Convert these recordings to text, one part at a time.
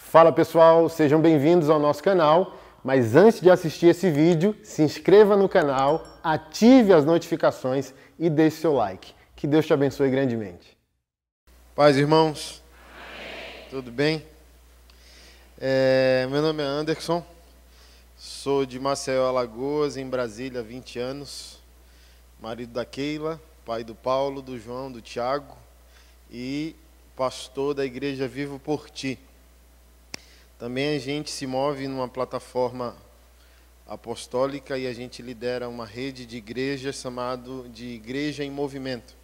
Fala pessoal, sejam bem-vindos ao nosso canal, mas antes de assistir esse vídeo, se inscreva no canal, ative as notificações e deixe seu like. Que Deus te abençoe grandemente. Paz, irmãos. Amém. Tudo bem? Meu nome é Anderson, sou de Maceió, Alagoas, em Brasília há 20 anos, marido da Keila, pai do Paulo, do João, do Tiago e pastor da Igreja Vivo por Ti. Também a gente se move numa plataforma apostólica e a gente lidera uma rede de igrejas chamado de Igreja em Movimento.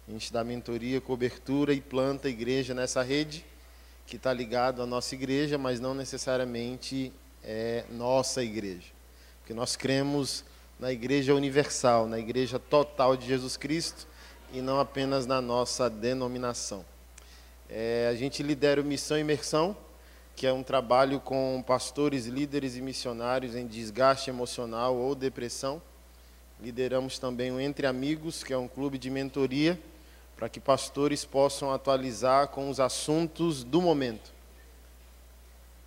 A gente dá mentoria, cobertura e planta igreja nessa rede que está ligado à nossa igreja, mas não necessariamente é nossa igreja. Porque nós cremos na igreja universal, na igreja total de Jesus Cristo e não apenas na nossa denominação. A gente lidera o Missão e Imersão, que é um trabalho com pastores, líderes e missionários em desgaste emocional ou depressão. Lideramos também o Entre Amigos, que é um clube de mentoria, para que pastores possam atualizar com os assuntos do momento.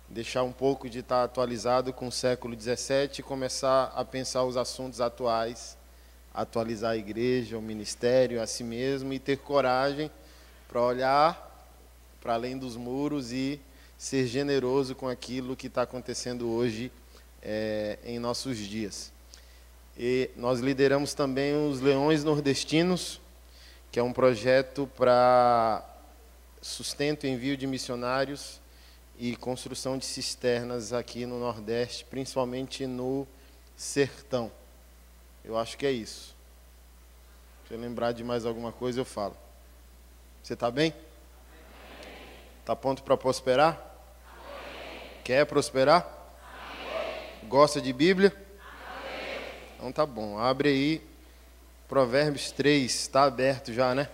Deixar um pouco de estar atualizado com o século XVII e começar a pensar os assuntos atuais, atualizar a igreja, o ministério, a si mesmo e ter coragem para olhar para além dos muros e ser generoso com aquilo que está acontecendo hoje em nossos dias. E nós lideramos também os Leões Nordestinos, que é um projeto para sustento e envio de missionários e construção de cisternas aqui no Nordeste, principalmente no Sertão. Eu acho que é isso. Se eu lembrar de mais alguma coisa, eu falo. Você está bem? Está pronto para prosperar? Amém. Quer prosperar? Amém. Gosta de Bíblia? Amém. Então tá bom, abre aí Provérbios 3, está aberto já, né?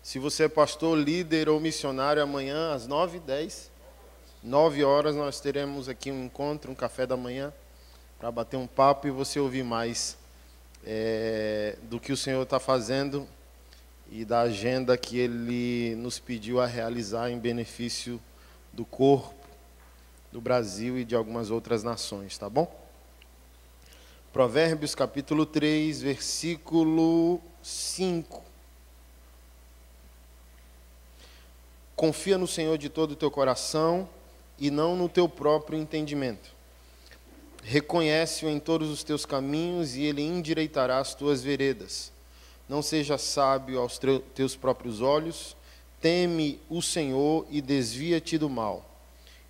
Se você é pastor, líder ou missionário, amanhã às 9h10, 9 horas, nós teremos aqui um encontro, um café da manhã, para bater um papo e você ouvir mais do que o Senhor está fazendo e da agenda que Ele nos pediu a realizar em benefício do corpo, do Brasil e de algumas outras nações, tá bom? Provérbios capítulo 3, versículo 5. Confia no Senhor de todo o teu coração e não no teu próprio entendimento. Reconhece-o em todos os teus caminhos e ele endireitará as tuas veredas. Não seja sábio aos teus próprios olhos, teme o Senhor e desvia-te do mal.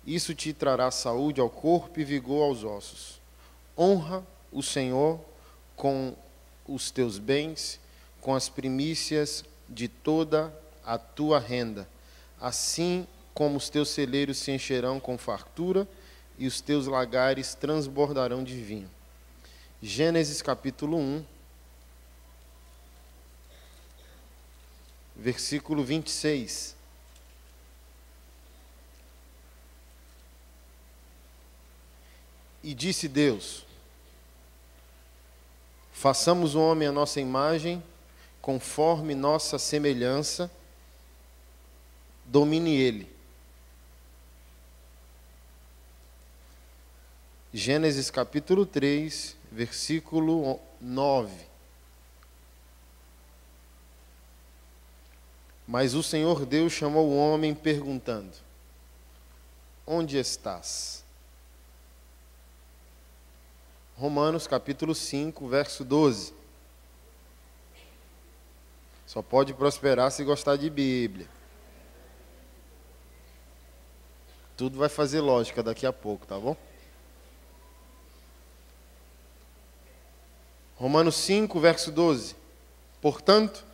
Isso te trará saúde ao corpo e vigor aos ossos. Honra o Senhor com os teus bens, com as primícias de toda a tua renda. Assim como os teus celeiros se encherão com fartura e os teus lagares transbordarão de vinho. Gênesis capítulo 1, versículo 26. E disse Deus: façamos o homem à nossa imagem, conforme nossa semelhança, domine ele. Gênesis capítulo 3, versículo 9. Mas o Senhor Deus chamou o homem perguntando: onde estás? Romanos capítulo 5, verso 12. Só pode prosperar se gostar de Bíblia. Tudo vai fazer lógica daqui a pouco, tá bom? Romanos 5, verso 12. Portanto,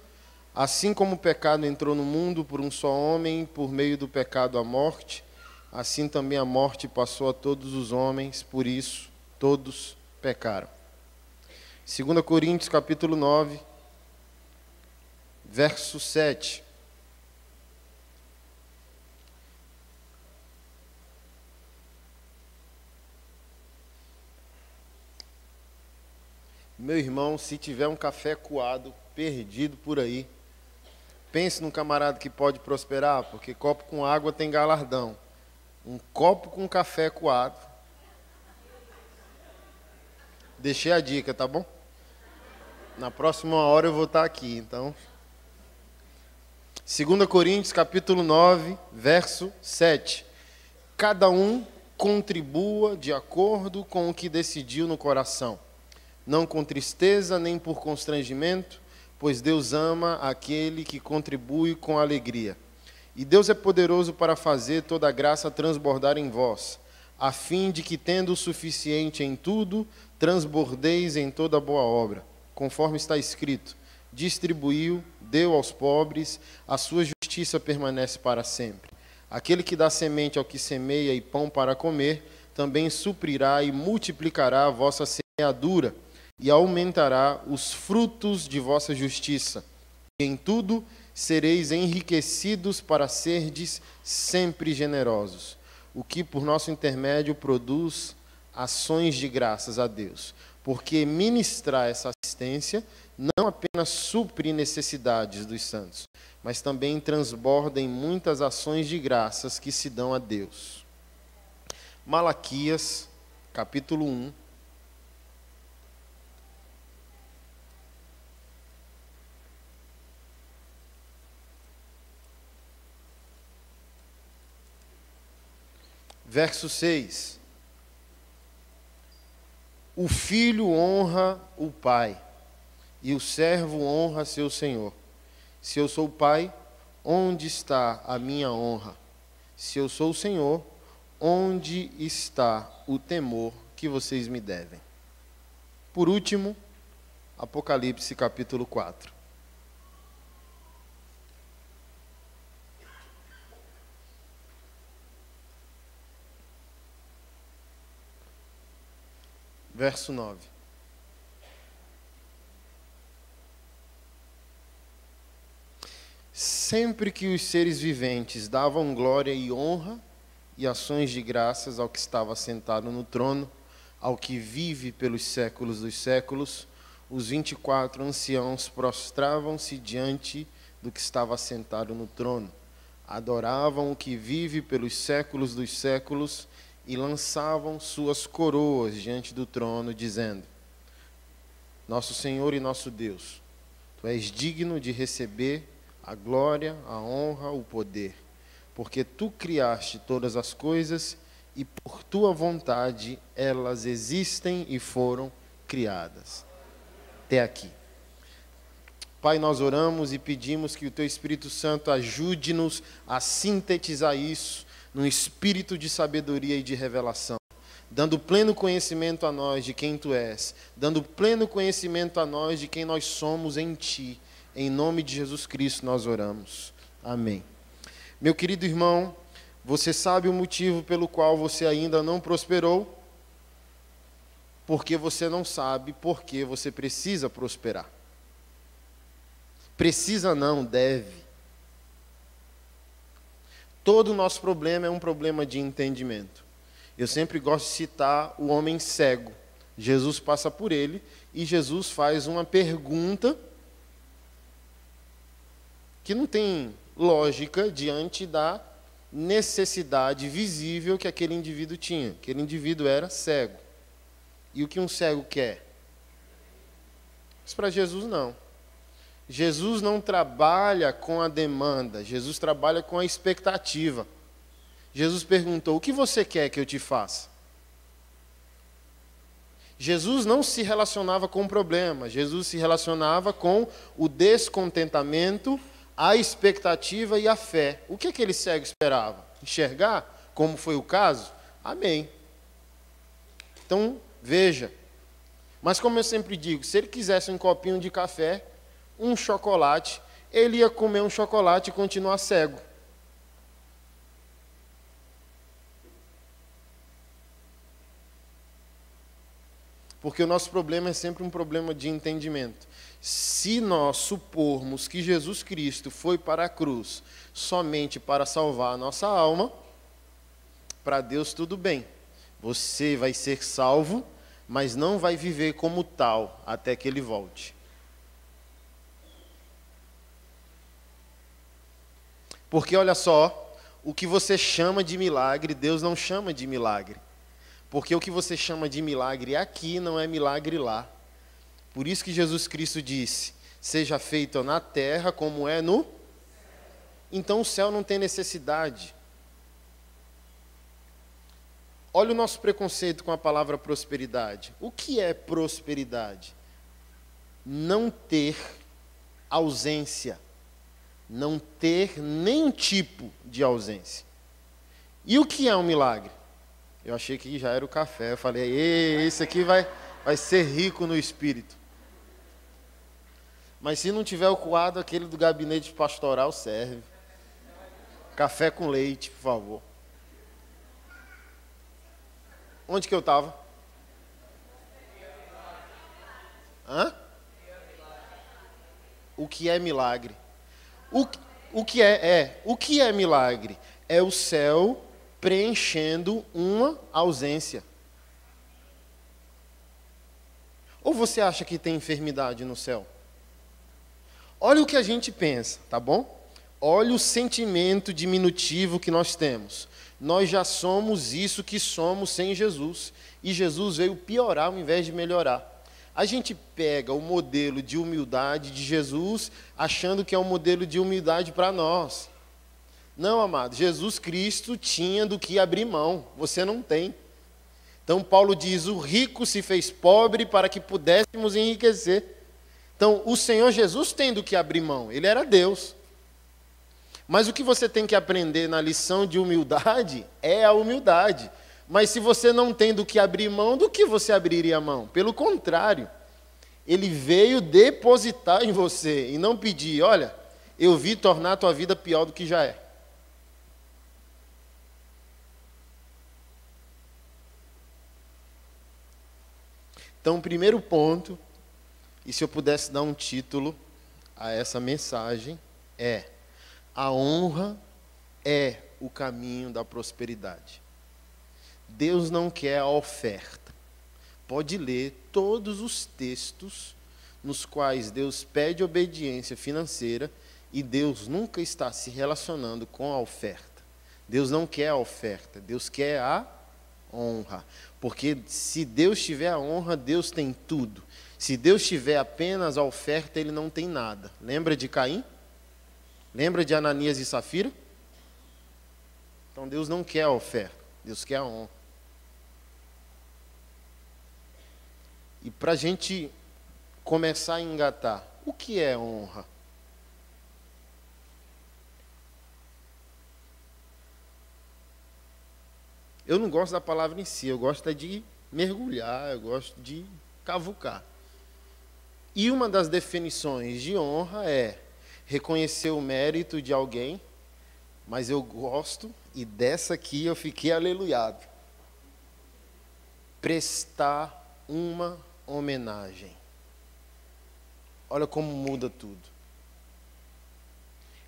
assim como o pecado entrou no mundo por um só homem, por meio do pecado a morte, assim também a morte passou a todos os homens, por isso todos pecaram. 2 Coríntios capítulo 9, verso 7. Meu irmão, se tiver um café coado perdido por aí, pense num camarada que pode prosperar, porque copo com água tem galardão. Um copo com café coado. Deixei a dica, tá bom? Na próxima hora eu vou estar aqui, então. 2 Coríntios, capítulo 9, verso 7. Cada um contribua de acordo com o que decidiu no coração, não com tristeza nem por constrangimento, pois Deus ama aquele que contribui com alegria. E Deus é poderoso para fazer toda a graça transbordar em vós, a fim de que, tendo o suficiente em tudo, transbordeis em toda boa obra. Conforme está escrito, distribuiu, deu aos pobres, a sua justiça permanece para sempre. Aquele que dá semente ao que semeia e pão para comer, também suprirá e multiplicará a vossa semeadura, e aumentará os frutos de vossa justiça. E em tudo sereis enriquecidos para serdes sempre generosos, o que por nosso intermédio produz ações de graças a Deus. Porque ministrar essa assistência não apenas supre necessidades dos santos, mas também transborda em muitas ações de graças que se dão a Deus. Malaquias, capítulo 1. Verso 6. O filho honra o pai, e o servo honra seu senhor. Se eu sou o pai, onde está a minha honra? Se eu sou o senhor, onde está o temor que vocês me devem? Por último, Apocalipse capítulo 4. Verso 9. Sempre que os seres viventes davam glória e honra e ações de graças ao que estava sentado no trono, ao que vive pelos séculos dos séculos, os 24 anciãos prostravam-se diante do que estava sentado no trono, adoravam o que vive pelos séculos dos séculos e lançavam suas coroas diante do trono, dizendo: Nosso Senhor e nosso Deus, Tu és digno de receber a glória, a honra, o poder, porque Tu criaste todas as coisas e por Tua vontade elas existem e foram criadas. Até aqui. Pai, nós oramos e pedimos que o Teu Espírito Santo ajude-nos a sintetizar isso num espírito de sabedoria e de revelação, dando pleno conhecimento a nós de quem Tu és, dando pleno conhecimento a nós de quem nós somos em Ti. Em nome de Jesus Cristo nós oramos. Amém. Meu querido irmão, você sabe o motivo pelo qual você ainda não prosperou? Porque você não sabe por que você precisa prosperar. Precisa não, deve. Todo o nosso problema é um problema de entendimento. Eu sempre gosto de citar o homem cego. Jesus passa por ele e Jesus faz uma pergunta que não tem lógica diante da necessidade visível que aquele indivíduo tinha. Aquele indivíduo era cego. E o que um cego quer? Mas para Jesus não. Jesus não trabalha com a demanda, Jesus trabalha com a expectativa. Jesus perguntou: o que você quer que eu te faça? Jesus não se relacionava com o problema, Jesus se relacionava com o descontentamento, a expectativa e a fé. O que aquele cego esperava? Enxergar, como foi o caso? Amém. Então, veja. Mas como eu sempre digo, se ele quisesse um copinho de café, um chocolate, ele ia comer um chocolate e continuar cego. Porque o nosso problema é sempre um problema de entendimento. Se nós supormos que Jesus Cristo foi para a cruz somente para salvar a nossa alma, para Deus tudo bem. Você vai ser salvo, mas não vai viver como tal até que ele volte. Porque olha só, o que você chama de milagre, Deus não chama de milagre. Porque o que você chama de milagre aqui não é milagre lá. Por isso que Jesus Cristo disse, seja feito na terra como é no... Então o céu não tem necessidade. Olha o nosso preconceito com a palavra prosperidade. O que é prosperidade? Não ter ausência. Não ter nenhum tipo de ausência. E o que é um milagre? Eu achei que já era o café. Eu falei, esse aqui vai ser rico no espírito. Mas se não tiver o coado, aquele do gabinete pastoral serve. Café com leite, por favor. Onde que eu estava? Hã? O que é milagre? O que é milagre? É o céu preenchendo uma ausência. Ou você acha que tem enfermidade no céu? Olha o que a gente pensa, tá bom? Olha o sentimento diminutivo que nós temos. Nós já somos isso que somos sem Jesus. E Jesus veio piorar ao invés de melhorar. A gente pega o modelo de humildade de Jesus, achando que é um modelo de humildade para nós. Não, amado, Jesus Cristo tinha do que abrir mão, você não tem. Então Paulo diz, o rico se fez pobre para que pudéssemos enriquecer. Então o Senhor Jesus tem do que abrir mão, ele era Deus. Mas o que você tem que aprender na lição de humildade é a humildade. Mas se você não tem do que abrir mão, do que você abriria a mão? Pelo contrário, ele veio depositar em você e não pedir, olha, eu vim tornar a tua vida pior do que já é. Então, o primeiro ponto, e se eu pudesse dar um título a essa mensagem, é: a honra é o caminho da prosperidade. Deus não quer a oferta. Pode ler todos os textos nos quais Deus pede obediência financeira e Deus nunca está se relacionando com a oferta. Deus não quer a oferta, Deus quer a honra. Porque se Deus tiver a honra, Deus tem tudo. Se Deus tiver apenas a oferta, ele não tem nada. Lembra de Caim? Lembra de Ananias e Safira? Então Deus não quer a oferta, Deus quer a honra. E para a gente começar a engatar, o que é honra? Eu não gosto da palavra em si, eu gosto de mergulhar, eu gosto de cavucar. E uma das definições de honra é reconhecer o mérito de alguém, mas eu gosto, e dessa aqui eu fiquei aleluiado. Prestar uma homenagem. Olha como muda tudo.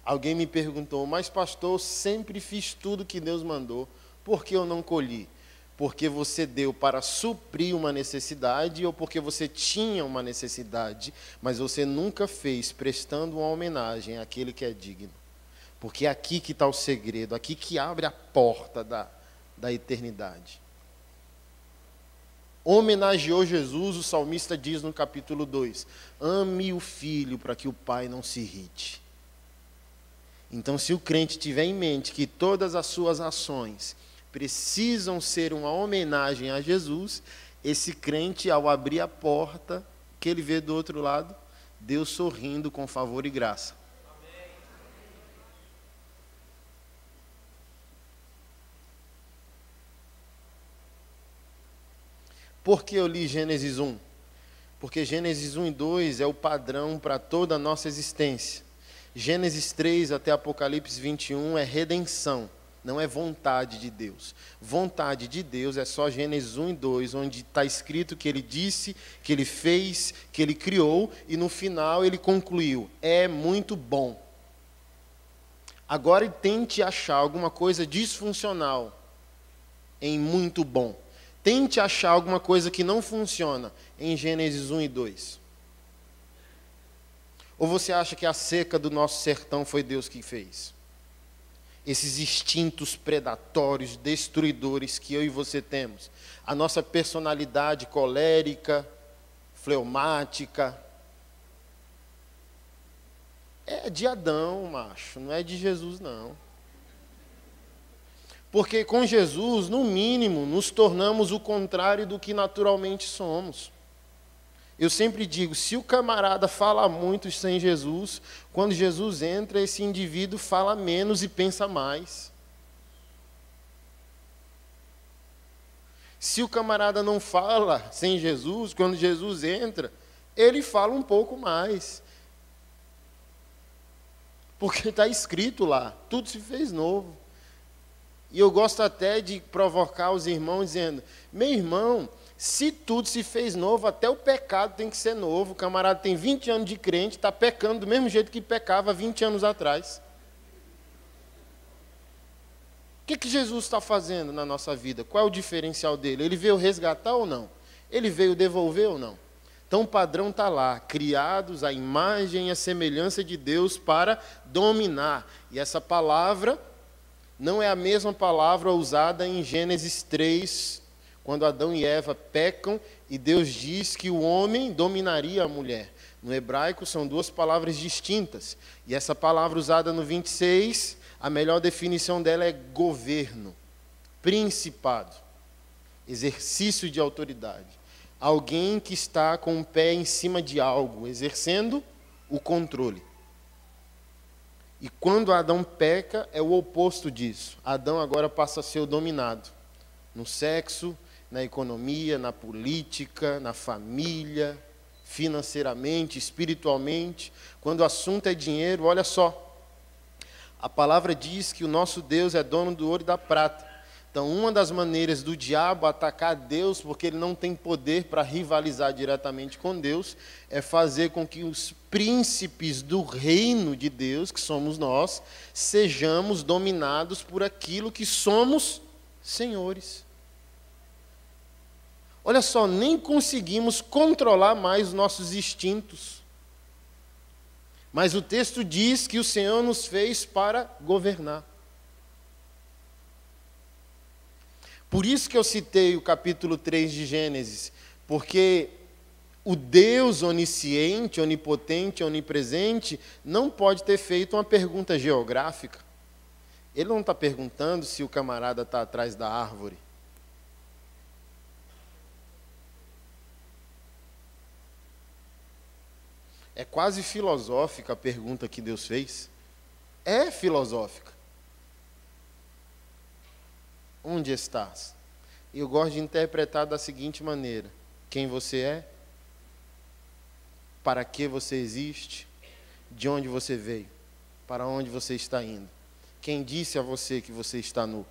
Alguém me perguntou, mas pastor, eu sempre fiz tudo que Deus mandou, por que eu não colhi? Porque você deu para suprir uma necessidade ou porque você tinha uma necessidade, mas você nunca fez prestando uma homenagem àquele que é digno. Porque é aqui que está o segredo, aqui que abre a porta da eternidade. Homenageou Jesus, o salmista diz no capítulo 2, ame o filho para que o pai não se irrite. Então, se o crente tiver em mente que todas as suas ações precisam ser uma homenagem a Jesus, esse crente, ao abrir a porta, que ele vê do outro lado, Deus sorrindo com favor e graça. Amém. Por que eu li Gênesis 1? Porque Gênesis 1 e 2 é o padrão para toda a nossa existência. Gênesis 3 até Apocalipse 21 é redenção. Não é vontade de Deus. Vontade de Deus é só Gênesis 1 e 2, onde está escrito que ele disse, que ele fez, que ele criou, e no final ele concluiu, é muito bom. Agora tente achar alguma coisa disfuncional em muito bom. Tente achar alguma coisa que não funciona em Gênesis 1 e 2. Ou você acha que a seca do nosso sertão foi Deus que fez? Esses instintos predatórios, destruidores que eu e você temos. A nossa personalidade colérica, fleumática. É de Adão, macho, não é de Jesus, não. Porque com Jesus, no mínimo, nos tornamos o contrário do que naturalmente somos. Eu sempre digo, se o camarada fala muito sem Jesus, quando Jesus entra, esse indivíduo fala menos e pensa mais. Se o camarada não fala sem Jesus, quando Jesus entra, ele fala um pouco mais. Porque está escrito lá, tudo se fez novo. E eu gosto até de provocar os irmãos dizendo, meu irmão, se tudo se fez novo, até o pecado tem que ser novo. O camarada tem 20 anos de crente, está pecando do mesmo jeito que pecava 20 anos atrás. O que Jesus está fazendo na nossa vida? Qual é o diferencial dele? Ele veio resgatar ou não? Ele veio devolver ou não? Então o padrão está lá, criados à imagem e à semelhança de Deus para dominar. E essa palavra não é a mesma palavra usada em Gênesis 3, quando Adão e Eva pecam e Deus diz que o homem dominaria a mulher. No hebraico são duas palavras distintas. E essa palavra usada no 26, a melhor definição dela é governo, principado, exercício de autoridade. Alguém que está com o pé em cima de algo, exercendo o controle. E quando Adão peca, é o oposto disso. Adão agora passa a ser o dominado. No sexo, na economia, na política, na família, financeiramente, espiritualmente. Quando o assunto é dinheiro, olha só. A palavra diz que o nosso Deus é dono do ouro e da prata. Então, uma das maneiras do diabo atacar Deus, porque ele não tem poder para rivalizar diretamente com Deus, é fazer com que os príncipes do reino de Deus, que somos nós, sejamos dominados por aquilo que somos senhores. Olha só, nem conseguimos controlar mais os nossos instintos. Mas o texto diz que o Senhor nos fez para governar. Por isso que eu citei o capítulo 3 de Gênesis, porque o Deus onisciente, onipotente, onipresente, não pode ter feito uma pergunta geográfica. Ele não está perguntando se o camarada está atrás da árvore. É quase filosófica a pergunta que Deus fez. É filosófica. Onde estás? E eu gosto de interpretar da seguinte maneira: quem você é? Para que você existe? De onde você veio? Para onde você está indo? Quem disse a você que você está nu?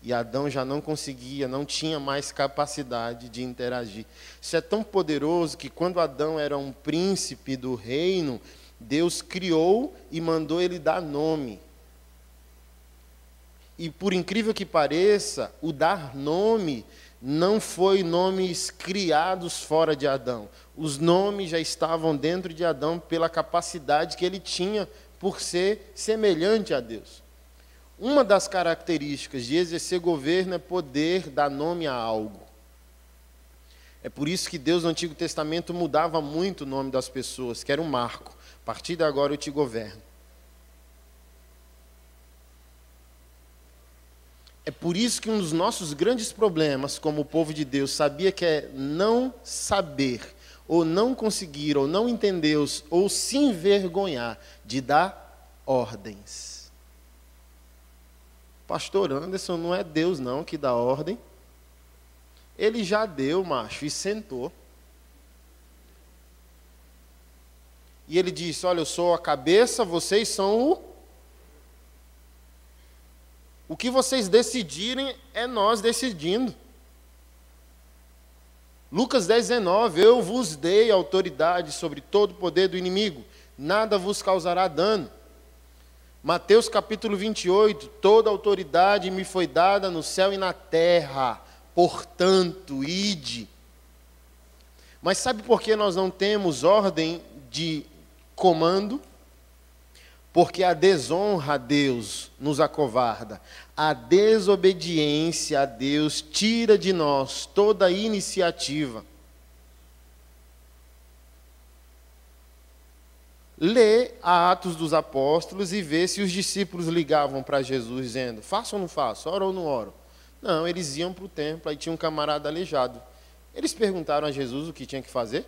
E Adão já não conseguia, não tinha mais capacidade de interagir. Isso é tão poderoso que quando Adão era um príncipe do reino, Deus criou e mandou ele dar nome. E por incrível que pareça, o dar nome não foi nomes criados fora de Adão. Os nomes já estavam dentro de Adão pela capacidade que ele tinha por ser semelhante a Deus. Uma das características de exercer governo é poder dar nome a algo. É por isso que Deus no Antigo Testamento mudava muito o nome das pessoas, que era um marco. A partir de agora eu te governo. É por isso que um dos nossos grandes problemas, como o povo de Deus, sabia que é não saber, ou não conseguir, ou não entender, ou se envergonhar de dar ordens. Pastor Anderson, não é Deus não que dá ordem. Ele já deu, macho, e sentou. E ele disse, olha, eu sou a cabeça, vocês são o que vocês decidirem é nós decidindo. Lucas 10:19, eu vos dei autoridade sobre todo o poder do inimigo, nada vos causará dano. Mateus capítulo 28, toda autoridade me foi dada no céu e na terra. portanto, ide. Mas sabe por que nós não temos ordem de comando? Porque a desonra a Deus nos acovarda. A desobediência a Deus tira de nós toda a iniciativa. Lê Atos dos Apóstolos e vê se os discípulos ligavam para Jesus dizendo, faço ou não faço, oro ou não oro. Não, eles iam para o templo, aí tinha um camarada aleijado. Eles perguntaram a Jesus o que tinha que fazer.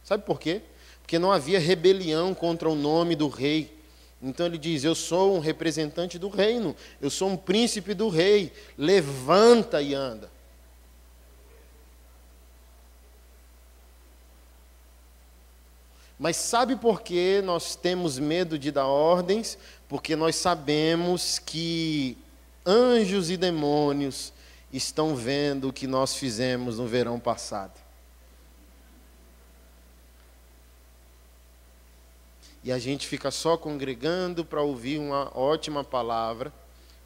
Sabe por quê? Porque não havia rebelião contra o nome do rei. Então ele diz, eu sou um representante do reino, eu sou um príncipe do rei, levanta e anda. Mas sabe por que nós temos medo de dar ordens? Porque nós sabemos que anjos e demônios estão vendo o que nós fizemos no verão passado. E a gente fica só congregando para ouvir uma ótima palavra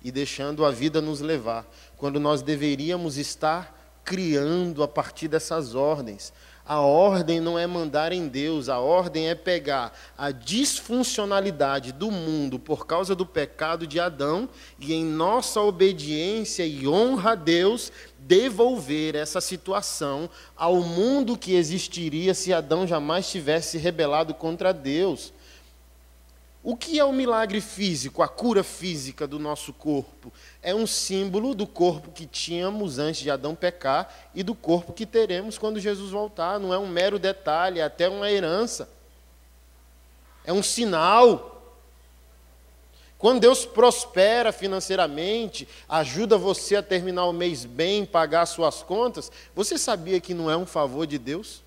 e deixando a vida nos levar, quando nós deveríamos estar criando a partir dessas ordens. A ordem não é mandar em Deus, a ordem é pegar a disfuncionalidade do mundo por causa do pecado de Adão e, em nossa obediência e honra a Deus, devolver essa situação ao mundo que existiria se Adão jamais tivesse se rebelado contra Deus. O que é o milagre físico, a cura física do nosso corpo? É um símbolo do corpo que tínhamos antes de Adão pecar e do corpo que teremos quando Jesus voltar. Não é um mero detalhe, é até uma herança. É um sinal. Quando Deus prospera financeiramente, ajuda você a terminar o mês bem, pagar suas contas, você sabia que não é um favor de Deus?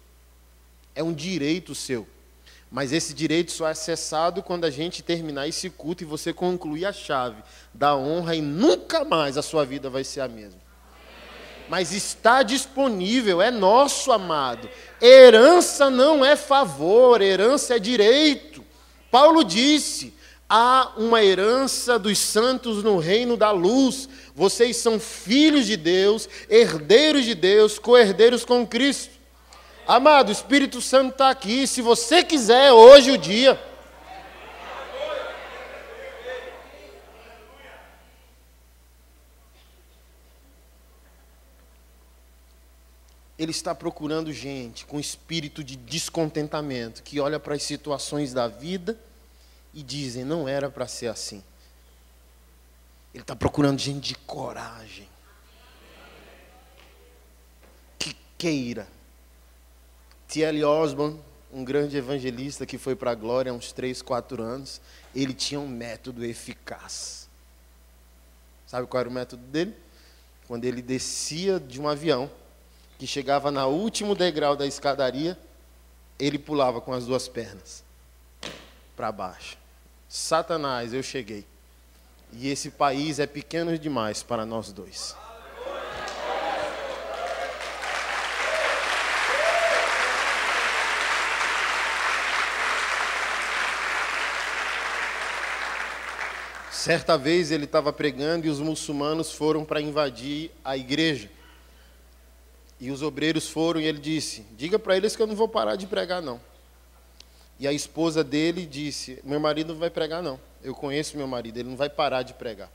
É um direito seu. Mas esse direito só é acessado quando a gente terminar esse culto e você concluir a chave da honra e nunca mais a sua vida vai ser a mesma. Mas está disponível, é nosso, amado. Herança não é favor, herança é direito. Paulo disse, há uma herança dos santos no reino da luz. Vocês são filhos de Deus, herdeiros de Deus, co-herdeiros com Cristo. Amado, o Espírito Santo está aqui. Se você quiser, hoje o dia. Ele está procurando gente com espírito de descontentamento, que olha para as situações da vida e dizem, não era para ser assim. Ele está procurando gente de coragem, que queira. T.L. Osborne, um grande evangelista que foi para a glória há uns 3, 4 anos, ele tinha um método eficaz. Sabe qual era o método dele? Quando ele descia de um avião, que chegava no último degrau da escadaria, ele pulava com as 2 pernas para baixo. Satanás, eu cheguei. E esse país é pequeno demais para nós dois. Certa vez ele estava pregando e os muçulmanos foram para invadir a igreja. E os obreiros foram e ele disse, diga para eles que eu não vou parar de pregar não. E a esposa dele disse, meu marido não vai pregar não. Eu conheço meu marido, ele não vai parar de pregar.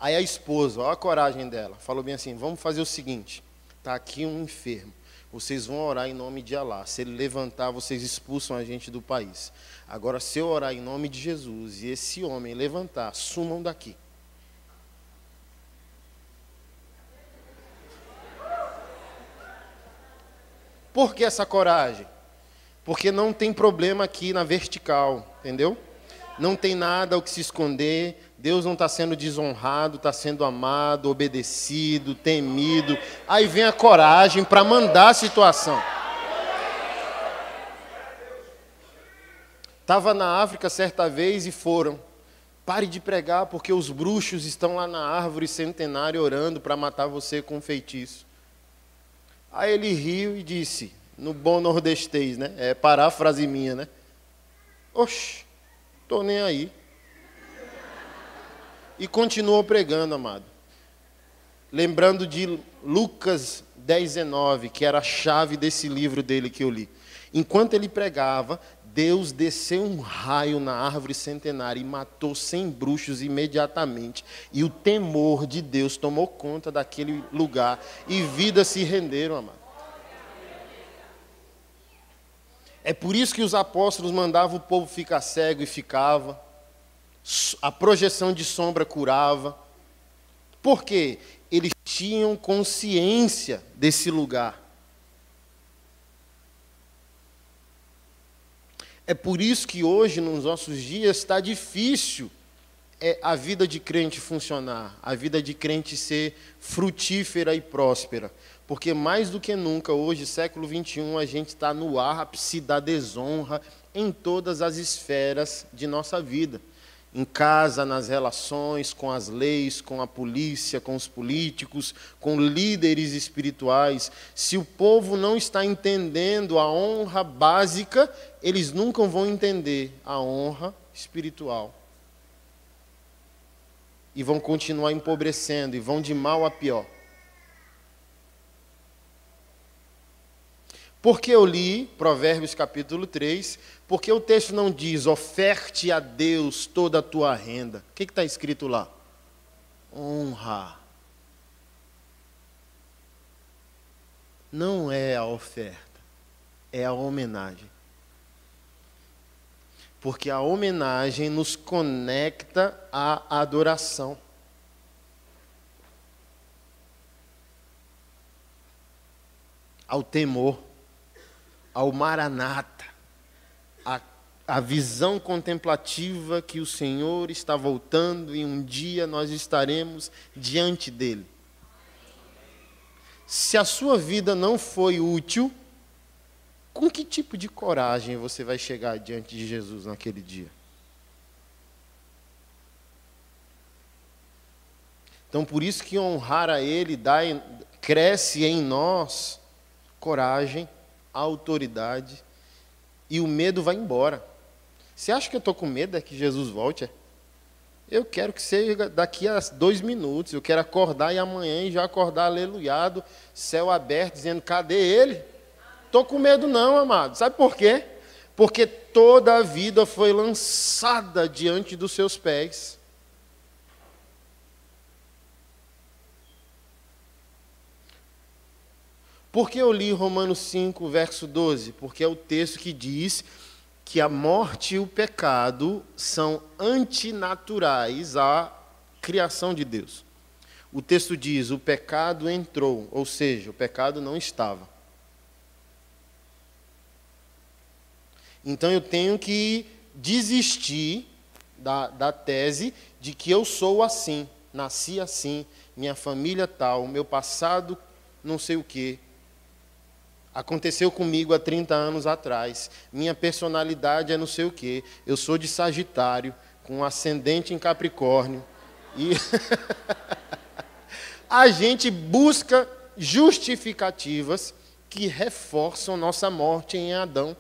Aí a esposa, olha a coragem dela, falou bem assim, vamos fazer o seguinte, está aqui um enfermo. Vocês vão orar em nome de Alá. Se ele levantar, vocês expulsam a gente do país. Agora, se eu orar em nome de Jesus e esse homem levantar, sumam daqui. Por que essa coragem? Porque não tem problema aqui na vertical, entendeu? Não tem nada o que se esconder. Deus não está sendo desonrado, está sendo amado, obedecido, temido. Aí vem a coragem para mandar a situação. Estava na África certa vez e foram. Pare de pregar porque os bruxos estão lá na árvore centenária orando para matar você com um feitiço. Aí ele riu e disse, no bom nordestês, né? É paráfrase minha, né? Oxe, estou nem aí. E continuou pregando, amado. lembrando de Lucas 10:19, que era a chave desse livro dele que eu li. Enquanto ele pregava, Deus desceu um raio na árvore centenária e matou 100 bruxos imediatamente. E o temor de Deus tomou conta daquele lugar e vidas se renderam, amado. É por isso que os apóstolos mandavam o povo ficar cego e ficava. A projeção de sombra curava. Por quê? Eles tinham consciência desse lugar. É por isso que hoje, nos nossos dias, está difícil a vida de crente funcionar, a vida de crente ser frutífera e próspera. Porque mais do que nunca, hoje, século XXI, a gente está no ápice da desonra em todas as esferas de nossa vida. Em casa, nas relações, com as leis, com a polícia, com os políticos, com líderes espirituais. Se o povo não está entendendo a honra básica, eles nunca vão entender a honra espiritual. E vão continuar empobrecendo, e vão de mal a pior. Porque eu li Provérbios capítulo 3, porque o texto não diz, oferte a Deus toda a tua renda. O que está escrito lá? Honra. Não é a oferta, é a homenagem. Porque a homenagem nos conecta à adoração. Ao temor. Ao Maranata, a visão contemplativa que o Senhor está voltando e um dia nós estaremos diante dele. Se a sua vida não foi útil, com que tipo de coragem você vai chegar diante de Jesus naquele dia? Então, por isso que honrar a Ele cresce em nós coragem, autoridade, e o medo vai embora. Você acha que eu estou com medo é que Jesus volte? Eu quero que seja daqui a 2 minutos, eu quero acordar e amanhã e já acordar aleluiado, céu aberto, dizendo, cadê ele? Estou com medo não, amado. Sabe por quê? Porque toda a vida foi lançada diante dos seus pés. Por que eu li Romanos 5, verso 12? Porque é o texto que diz que a morte e o pecado são antinaturais à criação de Deus. O texto diz, o pecado entrou, ou seja, o pecado não estava. Então eu tenho que desistir da tese de que eu sou assim, nasci assim, minha família tal, meu passado não sei o quê. Aconteceu comigo há 30 anos atrás. Minha personalidade é não sei o quê. Eu sou de Sagitário, com ascendente em Capricórnio. E a gente busca justificativas que reforçam nossa morte em Adão.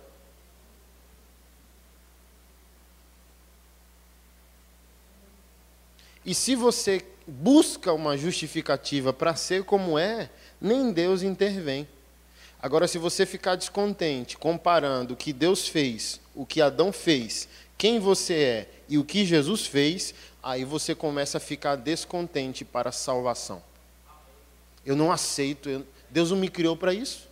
E se você busca uma justificativa para ser como é, nem Deus intervém. Agora, se você ficar descontente comparando o que Deus fez, o que Adão fez, quem você é e o que Jesus fez, aí você começa a ficar descontente para a salvação. Eu não aceito, Deus não me criou para isso.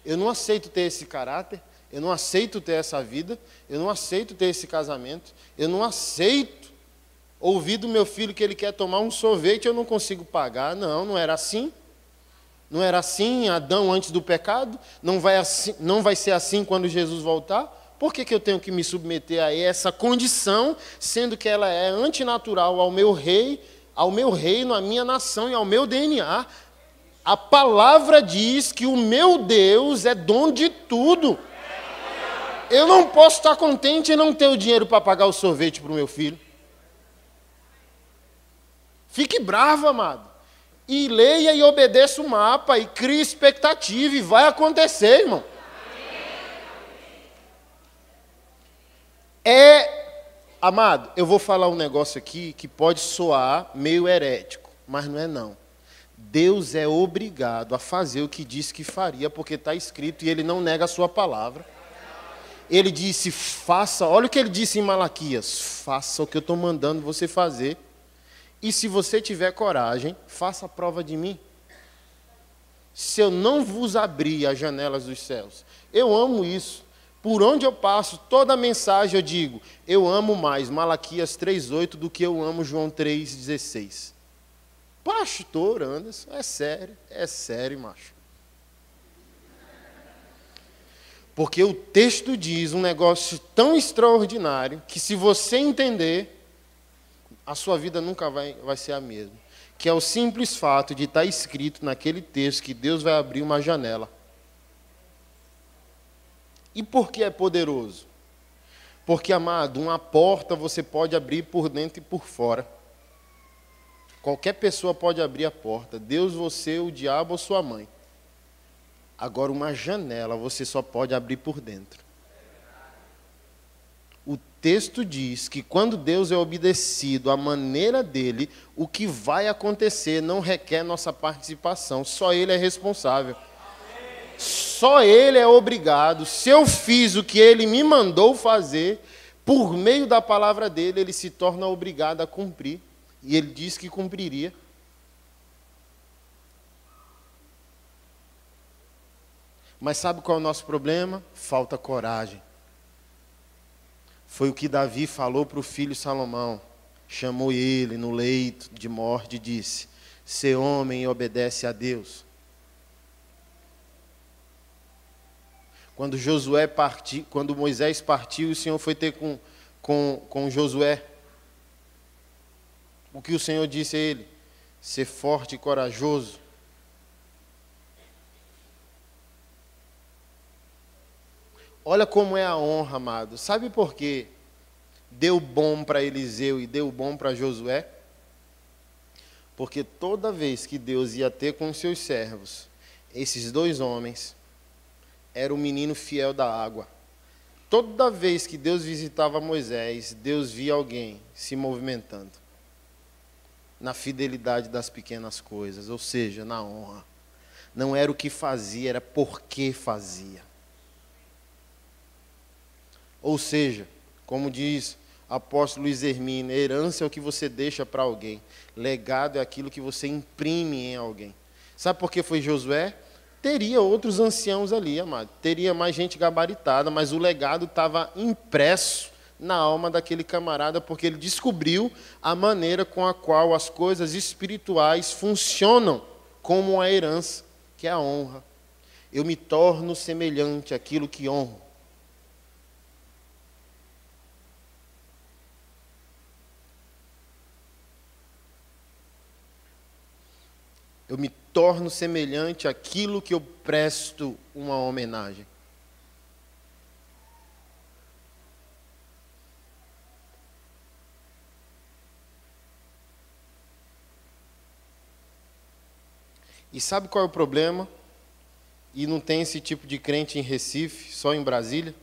Eu não aceito ter esse caráter, eu não aceito ter essa vida, eu não aceito ter esse casamento, eu não aceito ouvir do meu filho que ele quer tomar um sorvete e eu não consigo pagar. Não, não era assim. Não era assim Adão antes do pecado? Não vai ser assim quando Jesus voltar? Por que eu tenho que me submeter a essa condição, sendo que ela é antinatural ao meu rei, ao meu reino, à minha nação e ao meu DNA? A palavra diz que o meu Deus é dono de tudo. Eu não posso estar contente e não ter o dinheiro para pagar o sorvete para o meu filho. Fique bravo, amado. E leia e obedeça o mapa, e crie expectativa, e vai acontecer, irmão. Amado, eu vou falar um negócio aqui que pode soar meio herético, mas não é não. Deus é obrigado a fazer o que disse que faria, porque está escrito e ele não nega a sua palavra. Ele disse, faça, olha o que ele disse em Malaquias, faça o que eu estou mandando você fazer. E se você tiver coragem, faça a prova de mim. Se eu não vos abrir as janelas dos céus, eu amo isso. Por onde eu passo, toda mensagem eu digo, eu amo mais Malaquias 3,8 do que eu amo João 3,16. Pastor Anderson, é sério, macho. Porque o texto diz um negócio tão extraordinário que se você entender, a sua vida nunca vai ser a mesma. Que é o simples fato de estar escrito naquele texto que Deus vai abrir uma janela. E por que é poderoso? Porque, amado, uma porta você pode abrir por dentro e por fora. Qualquer pessoa pode abrir a porta. Deus, você, o diabo ou sua mãe. Agora, uma janela você só pode abrir por dentro. O texto diz que quando Deus é obedecido à maneira dele, o que vai acontecer não requer nossa participação. Só ele é responsável. Só ele é obrigado. Se eu fiz o que ele me mandou fazer, por meio da palavra dele, ele se torna obrigado a cumprir. E ele disse que cumpriria. Mas sabe qual é o nosso problema? Falta coragem. Foi o que Davi falou para o filho Salomão. Chamou ele no leito de morte e disse, sê homem e obedece a Deus. Quando Moisés partiu, o Senhor foi ter com Josué. O que o Senhor disse a ele? Ser forte e corajoso. Olha como é a honra, amado. Sabe por quê? Deu bom para Eliseu e deu bom para Josué? Porque toda vez que Deus ia ter com os seus servos, esses dois homens, era o menino fiel da água. Toda vez que Deus visitava Moisés, Deus via alguém se movimentando. Na fidelidade das pequenas coisas, ou seja, na honra. Não era o que fazia, era por que fazia. Ou seja, como diz o apóstolo Luiz Hermínio, herança é o que você deixa para alguém. Legado é aquilo que você imprime em alguém. Sabe por que foi Josué? Teria outros anciãos ali, amado. Teria mais gente gabaritada, mas o legado estava impresso na alma daquele camarada, porque ele descobriu a maneira com a qual as coisas espirituais funcionam como a herança, que é a honra. Eu me torno semelhante àquilo que honro. Eu me torno semelhante àquilo que eu presto uma homenagem. E sabe qual é o problema? E não tem esse tipo de crente em Recife, só em Brasília?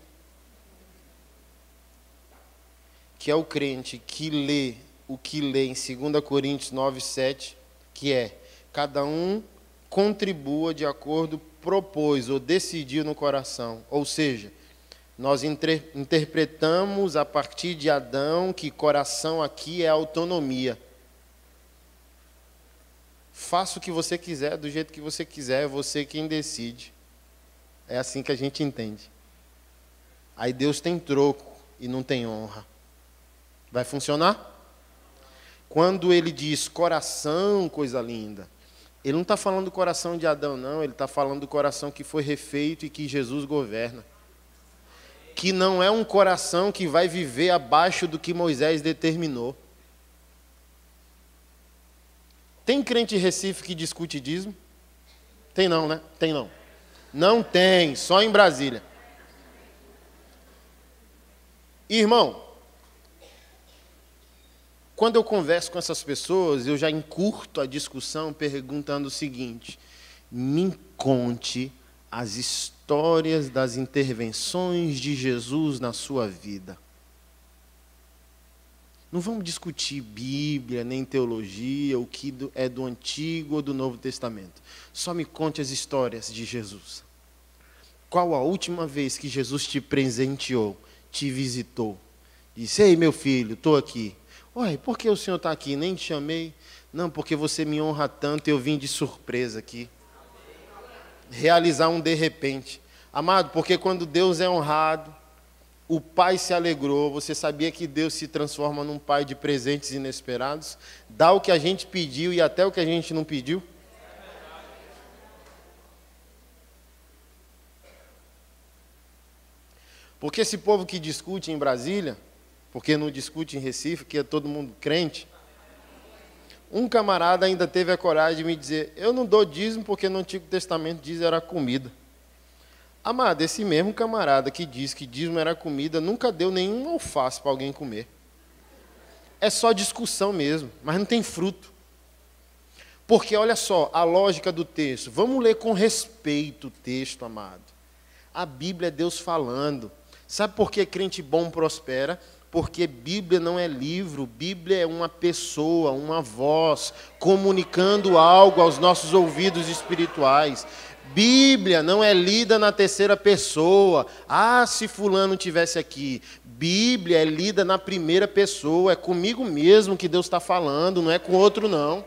Que é o crente que lê o que lê em 2 Coríntios 9:7, que é: cada um contribua de acordo propôs ou decidiu no coração. Ou seja, nós interpretamos a partir de Adão que coração aqui é autonomia. Faça o que você quiser, do jeito que você quiser, é você quem decide. É assim que a gente entende. Aí Deus tem troco e não tem honra. Vai funcionar? Quando ele diz coração, coisa linda, ele não está falando do coração de Adão, não. Ele está falando do coração que foi refeito e que Jesus governa. Que não é um coração que vai viver abaixo do que Moisés determinou. Tem crente em Recife que discute dízimo? Tem não, né? Tem não. Não tem, só em Brasília. Irmão, quando eu converso com essas pessoas, eu já encurto a discussão perguntando o seguinte: me conte as histórias das intervenções de Jesus na sua vida. Não vamos discutir Bíblia, nem teologia, o que é do Antigo ou do Novo Testamento. Só me conte as histórias de Jesus. Qual a última vez que Jesus te presenteou, te visitou? Disse, ei meu filho, estou aqui. Ué, por que o senhor está aqui? Nem te chamei. Não, porque você me honra tanto, eu vim de surpresa aqui. Realizar um de repente. Amado, porque quando Deus é honrado, o pai se alegrou. Você sabia que Deus se transforma num pai de presentes inesperados? Dá o que a gente pediu e até o que a gente não pediu? Porque esse povo que discute em Brasília, porque não discute em Recife, que é todo mundo crente, um camarada ainda teve a coragem de me dizer, eu não dou dízimo porque no Antigo Testamento dízimo era comida. Amado, esse mesmo camarada que diz que dízimo era comida, nunca deu nenhum alface para alguém comer. É só discussão mesmo, mas não tem fruto. Porque olha só, a lógica do texto. Vamos ler com respeito o texto, amado. A Bíblia é Deus falando. Sabe por que crente bom prospera? Porque Bíblia não é livro, Bíblia é uma pessoa, uma voz, comunicando algo aos nossos ouvidos espirituais. Bíblia não é lida na terceira pessoa. Ah, se fulano tivesse aqui. Bíblia é lida na primeira pessoa. É comigo mesmo que Deus está falando, não é com outro não.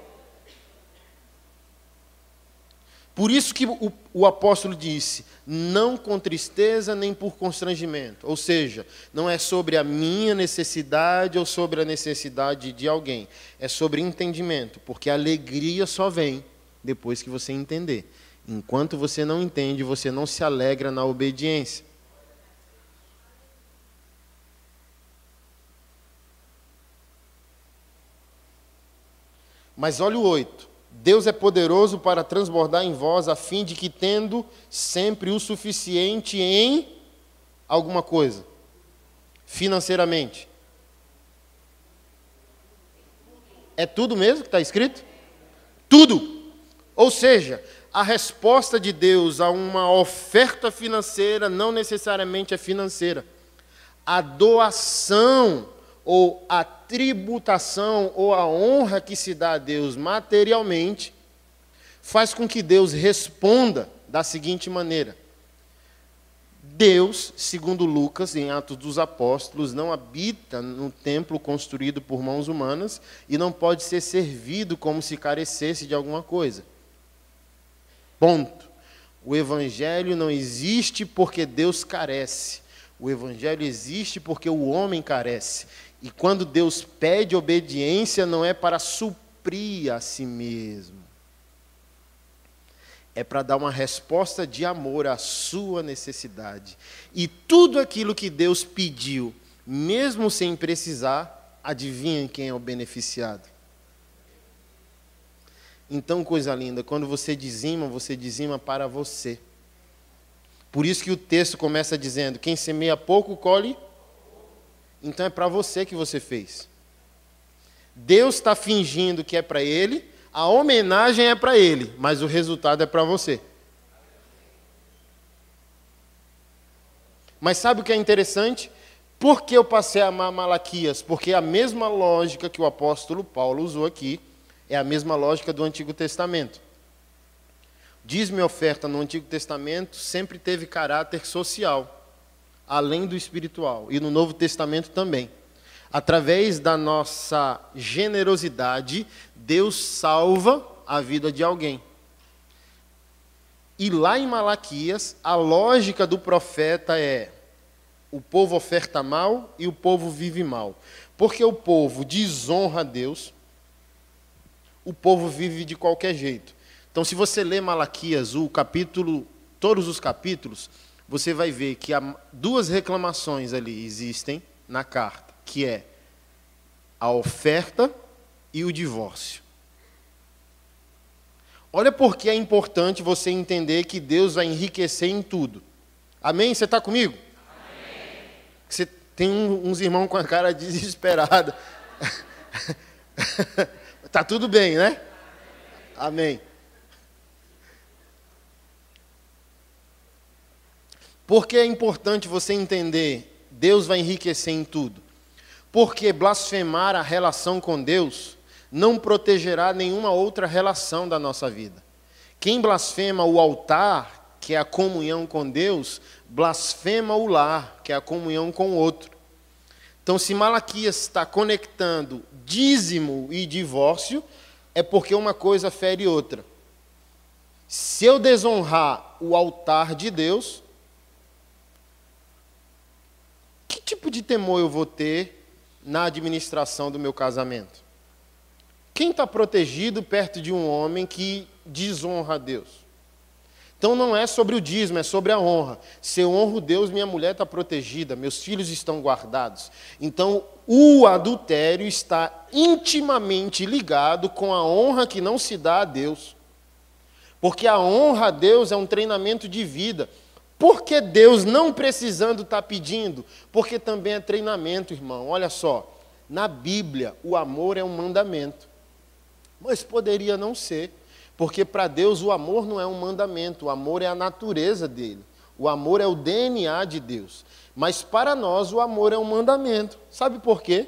Por isso que o apóstolo disse, não com tristeza nem por constrangimento. Ou seja, não é sobre a minha necessidade ou sobre a necessidade de alguém. É sobre entendimento, porque a alegria só vem depois que você entender. Enquanto você não entende, você não se alegra na obediência. Mas olha o 8. Deus é poderoso para transbordar em vós, a fim de que, tendo sempre o suficiente em alguma coisa, financeiramente. É tudo mesmo que está escrito? Tudo. Ou seja, a resposta de Deus a uma oferta financeira não necessariamente é financeira. A doação ou a tributação ou a honra que se dá a Deus materialmente faz com que Deus responda da seguinte maneira. Deus, segundo Lucas, em Atos dos Apóstolos, não habita no templo construído por mãos humanas e não pode ser servido como se carecesse de alguma coisa. Ponto. O Evangelho não existe porque Deus carece. O Evangelho existe porque o homem carece. E quando Deus pede obediência, não é para suprir a si mesmo. É para dar uma resposta de amor à sua necessidade. E tudo aquilo que Deus pediu, mesmo sem precisar, adivinha quem é o beneficiado? Então, coisa linda, quando você dizima para você. Por isso que o texto começa dizendo, quem semeia pouco, colhe. Então é para você que você fez. Deus está fingindo que é para ele, a homenagem é para ele, mas o resultado é para você. Mas sabe o que é interessante? Por que eu passei a amar Malaquias? Porque a mesma lógica que o apóstolo Paulo usou aqui, é a mesma lógica do Antigo Testamento. Dízimo e oferta no Antigo Testamento sempre teve caráter social, além do espiritual, e no Novo Testamento também. Através da nossa generosidade, Deus salva a vida de alguém. E lá em Malaquias, a lógica do profeta é: o povo oferta mal e o povo vive mal. Porque o povo desonra a Deus, o povo vive de qualquer jeito. Então, se você lê Malaquias, todos os capítulos, você vai ver que há duas reclamações ali existem na carta, que é a oferta e o divórcio. Olha porque é importante você entender que Deus vai enriquecer em tudo. Amém? Você está comigo? Amém. Você tem uns irmãos com a cara desesperada. Está tudo bem, né? Amém. Por que é importante você entender? Deus vai enriquecer em tudo. Porque blasfemar a relação com Deus não protegerá nenhuma outra relação da nossa vida. Quem blasfema o altar, que é a comunhão com Deus, blasfema o lar, que é a comunhão com o outro. Então, se Malaquias está conectando dízimo e divórcio, é porque uma coisa fere outra. Se eu desonrar o altar de Deus, que tipo de temor eu vou ter na administração do meu casamento? Quem está protegido perto de um homem que desonra a Deus? Então não é sobre o dízimo, é sobre a honra. Se eu honro Deus, minha mulher está protegida, meus filhos estão guardados. Então o adultério está intimamente ligado com a honra que não se dá a Deus. Porque a honra a Deus é um treinamento de vida. Por que Deus não precisando está pedindo? Porque também é treinamento, irmão. Olha só, na Bíblia o amor é um mandamento. Mas poderia não ser. Porque para Deus o amor não é um mandamento, o amor é a natureza dele. O amor é o DNA de Deus. Mas para nós o amor é um mandamento. Sabe por quê?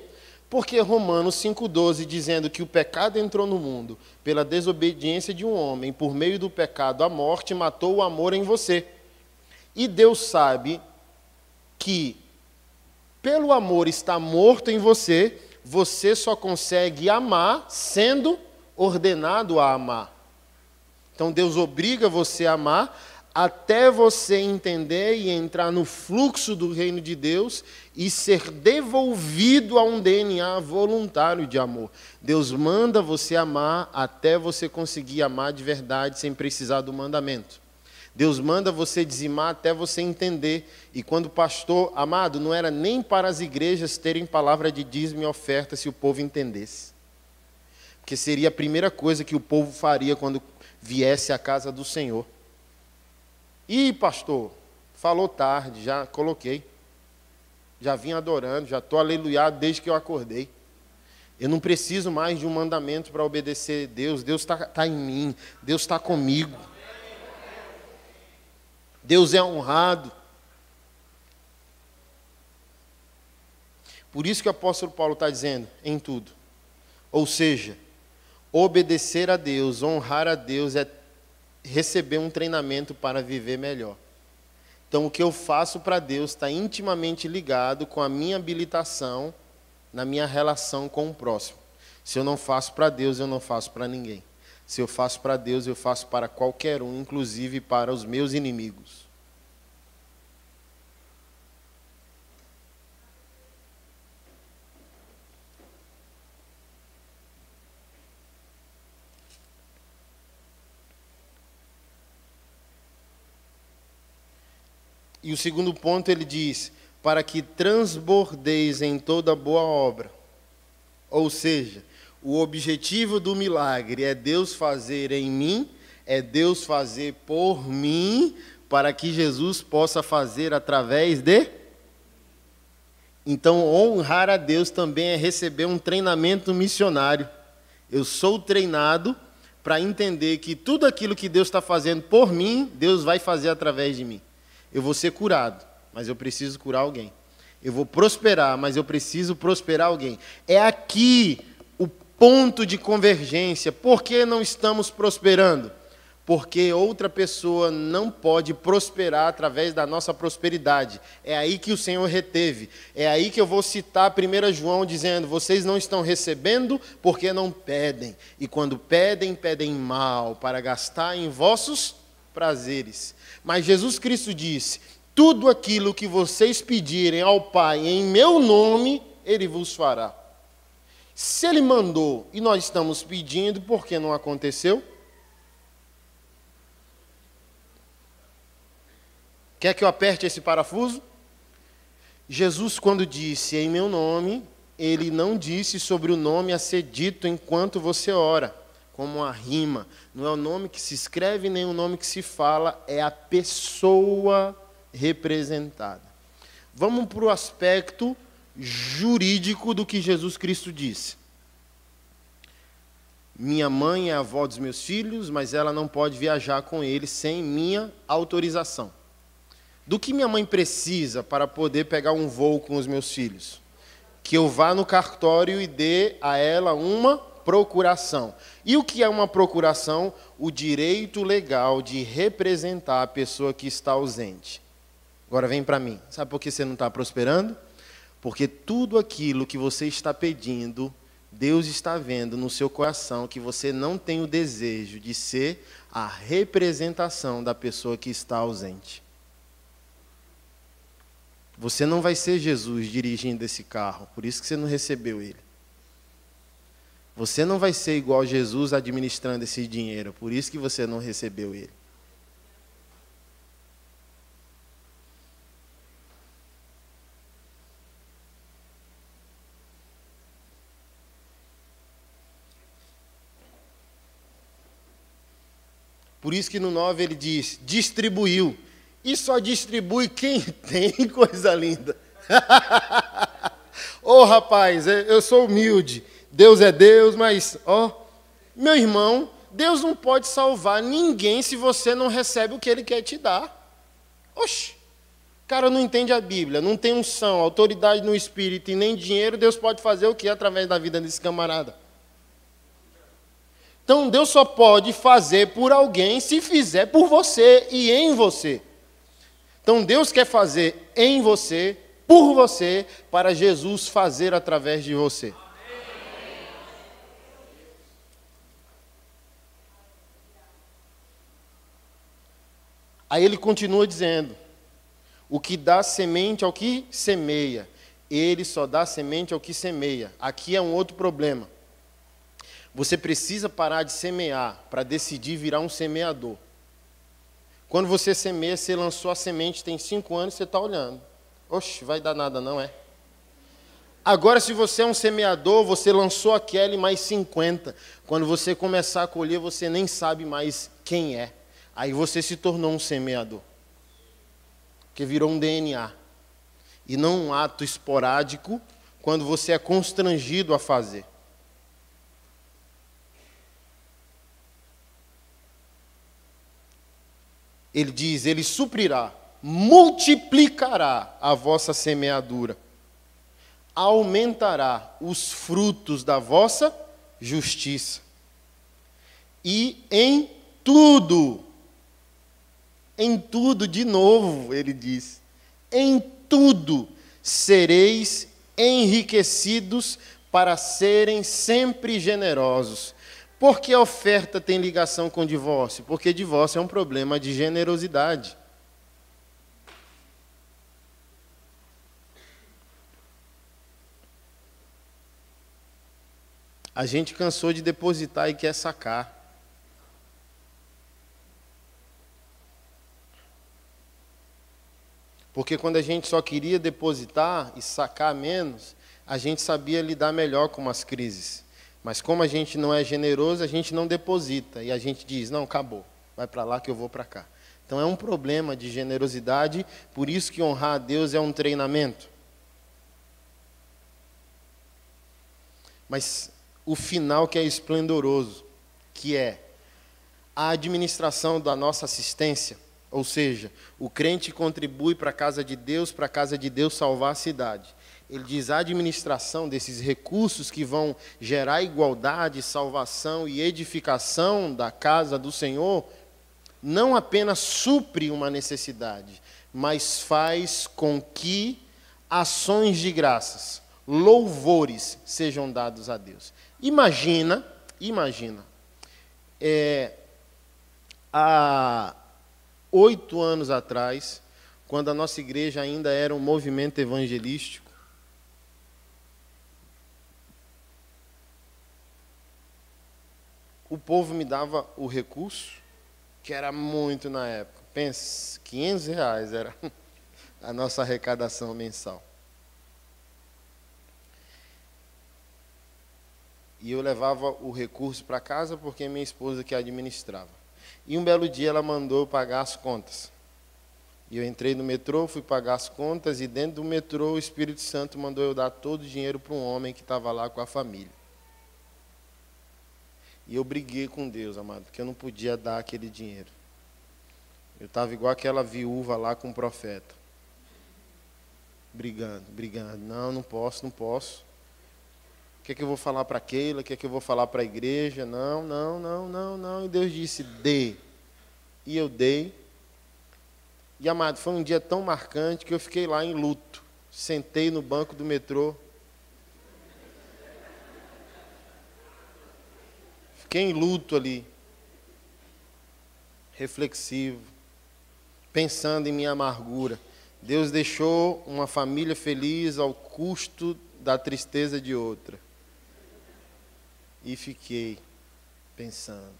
Porque Romanos 5,12, dizendo que o pecado entrou no mundo pela desobediência de um homem, por meio do pecado a morte matou o amor em você. E Deus sabe que pelo amor estar morto em você, você só consegue amar sendo ordenado a amar. Então Deus obriga você a amar até você entender e entrar no fluxo do reino de Deus e ser devolvido a um DNA voluntário de amor. Deus manda você amar até você conseguir amar de verdade sem precisar do mandamento. Deus manda você dizimar até você entender. E quando o pastor, amado, não era nem para as igrejas terem palavra de dízimo e oferta se o povo entendesse. Porque seria a primeira coisa que o povo faria quando viesse à casa do Senhor. Ih, pastor, falou tarde, já coloquei. Já vim adorando, já estou aleluiado desde que eu acordei. Eu não preciso mais de um mandamento para obedecer a Deus. Deus está em mim, Deus está comigo. Deus é honrado. Por isso que o apóstolo Paulo está dizendo, em tudo. Ou seja, obedecer a Deus, honrar a Deus é receber um treinamento para viver melhor. Então, o que eu faço para Deus está intimamente ligado com a minha habilitação na minha relação com o próximo. Se eu não faço para Deus, eu não faço para ninguém. Se eu faço para Deus, eu faço para qualquer um, inclusive para os meus inimigos. E o segundo ponto ele diz, para que transbordeis em toda boa obra. Ou seja, o objetivo do milagre é Deus fazer em mim, é Deus fazer por mim, para que Jesus possa fazer através de... Então, honrar a Deus também é receber um treinamento missionário. Eu sou treinado para entender que tudo aquilo que Deus está fazendo por mim, Deus vai fazer através de mim. Eu vou ser curado, mas eu preciso curar alguém. Eu vou prosperar, mas eu preciso prosperar alguém. É aqui o ponto de convergência. Por que não estamos prosperando? Porque outra pessoa não pode prosperar através da nossa prosperidade. É aí que o Senhor reteve. É aí que eu vou citar 1 João dizendo, vocês não estão recebendo porque não pedem. E quando pedem, pedem mal, para gastar em vossos prazeres. Mas Jesus Cristo disse, tudo aquilo que vocês pedirem ao Pai em meu nome, Ele vos fará. Se Ele mandou e nós estamos pedindo, por que não aconteceu? Quer que eu aperte esse parafuso? Jesus, quando disse em meu nome, Ele não disse sobre o nome a ser dito enquanto você ora, como uma rima. Não é o nome que se escreve, nem o nome que se fala, é a pessoa representada. Vamos para o aspecto jurídico do que Jesus Cristo disse. Minha mãe é a avó dos meus filhos, mas ela não pode viajar com eles sem minha autorização. Do que minha mãe precisa para poder pegar um voo com os meus filhos? que eu vá no cartório e dê a ela uma procuração. E o que é uma procuração? O direito legal de representar a pessoa que está ausente. Agora vem para mim. Sabe por que você não está prosperando? Porque tudo aquilo que você está pedindo, Deus está vendo no seu coração que você não tem o desejo de ser a representação da pessoa que está ausente. Você não vai ser Jesus dirigindo esse carro, por isso que você não recebeu ele. Você não vai ser igual Jesus administrando esse dinheiro, por isso que você não recebeu ele. Por isso que no 9 ele diz, distribuiu. E só distribui quem tem, coisa linda. Ô rapaz, eu sou humilde. Deus é Deus, mas, meu irmão, Deus não pode salvar ninguém se você não recebe o que Ele quer te dar. Oxe, o cara não entende a Bíblia, não tem unção, autoridade no Espírito e nem dinheiro, Deus pode fazer o que através da vida desse camarada? Então, Deus só pode fazer por alguém se fizer por você e em você. Então, Deus quer fazer em você, por você, para Jesus fazer através de você. Aí ele continua dizendo, o que dá semente ao que semeia, ele só dá semente ao que semeia. Aqui é um outro problema. Você precisa parar de semear para decidir virar um semeador. Quando você semeia, você lançou a semente, tem 5 anos, você está olhando. Oxe, vai dar nada não, é? Agora, se você é um semeador, você lançou aquela e mais 50. Quando você começar a colher, você nem sabe mais quem é. Aí você se tornou um semeador. Porque virou um DNA. E não um ato esporádico, quando você é constrangido a fazer. Ele diz, ele suprirá, multiplicará a vossa semeadura, aumentará os frutos da vossa justiça. E em tudo de novo, ele diz, em tudo sereis enriquecidos para serem sempre generosos. Por que a oferta tem ligação com divórcio? Porque divórcio é um problema de generosidade. A gente cansou de depositar e quer sacar. Porque quando a gente só queria depositar e sacar menos, a gente sabia lidar melhor com as crises. Mas como a gente não é generoso, a gente não deposita. E a gente diz, não, acabou, vai para lá que eu vou para cá. Então é um problema de generosidade, por isso que honrar a Deus é um treinamento. Mas o final que é esplendoroso, que é a administração da nossa assistência, ou seja, o crente contribui para a casa de Deus salvar a cidade. Ele diz a administração desses recursos que vão gerar igualdade, salvação e edificação da casa do Senhor, não apenas supre uma necessidade, mas faz com que ações de graças, louvores sejam dados a Deus. Imagina, há 8 anos atrás, quando a nossa igreja ainda era um movimento evangelístico, o povo me dava o recurso, que era muito na época. Pense, R$500 era a nossa arrecadação mensal. E eu levava o recurso para casa porque minha esposa que administrava. E um belo dia ela mandou eu pagar as contas. E eu entrei no metrô, fui pagar as contas e dentro do metrô o Espírito Santo mandou eu dar todo o dinheiro para um homem que estava lá com a família. E eu briguei com Deus, amado, porque eu não podia dar aquele dinheiro. Eu estava igual aquela viúva lá com o profeta. brigando. Não, não posso. O que é que eu vou falar para Keila? O que é que eu vou falar para a igreja? Não. E Deus disse, dê. E eu dei. E, amado, foi um dia tão marcante que eu fiquei lá em luto. Sentei no banco do metrô. Fiquei em luto ali. Reflexivo. Pensando em minha amargura. Deus deixou uma família feliz ao custo da tristeza de outra. E fiquei pensando.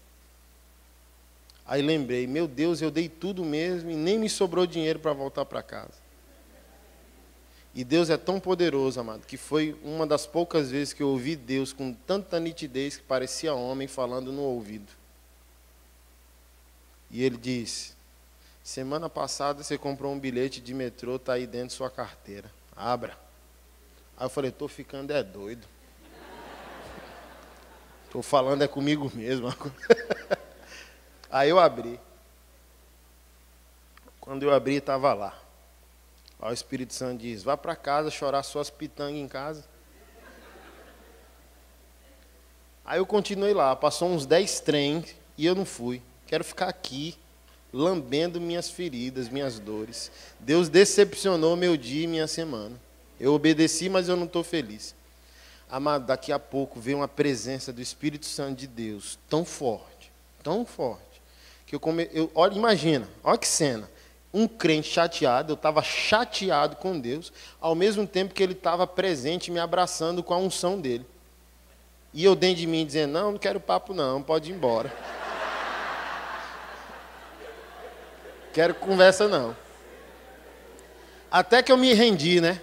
Aí lembrei, meu Deus, eu dei tudo mesmo e nem me sobrou dinheiro para voltar para casa. E Deus é tão poderoso, amado, que foi uma das poucas vezes que eu ouvi Deus com tanta nitidez que parecia homem falando no ouvido. E Ele disse, semana passada você comprou um bilhete de metrô, está aí dentro de sua carteira. Abra. Aí eu falei, estou ficando doido. Estou falando comigo mesmo. Aí eu abri. Quando eu abri, estava lá. Aí o Espírito Santo diz, vá para casa chorar suas pitangas em casa. Aí eu continuei lá, passou uns 10 trens e eu não fui. Quero ficar aqui, lambendo minhas feridas, minhas dores. Deus decepcionou meu dia e minha semana. Eu obedeci, mas eu não estou feliz. Amado, daqui a pouco veio uma presença do Espírito Santo de Deus tão forte, que olha, imagina, olha que cena. Um crente chateado, eu estava chateado com Deus, ao mesmo tempo que Ele estava presente, me abraçando com a unção dEle. E eu dentro de mim dizendo, não quero papo não, pode ir embora. Quero conversa não. Até que eu me rendi, né?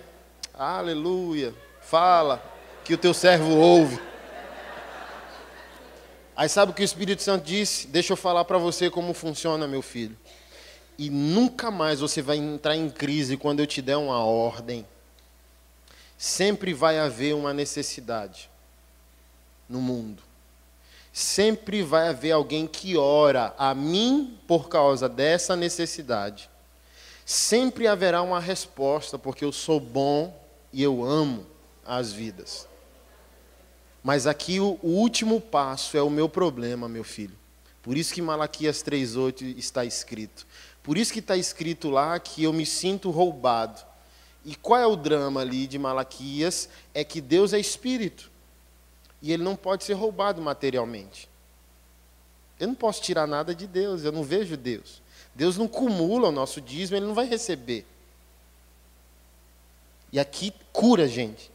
Aleluia, fala, que o teu servo ouve. Aí sabe o que o Espírito Santo disse? Deixa eu falar para você como funciona, meu filho. E nunca mais você vai entrar em crise quando eu te der uma ordem. Sempre vai haver uma necessidade no mundo. Sempre vai haver alguém que ora a mim por causa dessa necessidade. Sempre haverá uma resposta, porque eu sou bom e eu amo as vidas. Mas aqui o último passo é o meu problema, meu filho. Por isso que Malaquias 3,8 está escrito. Por isso que está escrito lá que eu me sinto roubado. E qual é o drama ali de Malaquias? É que Deus é espírito. E Ele não pode ser roubado materialmente. Eu não posso tirar nada de Deus, eu não vejo Deus. Deus não cumula o nosso dízimo, Ele não vai receber. E aqui cura, gente.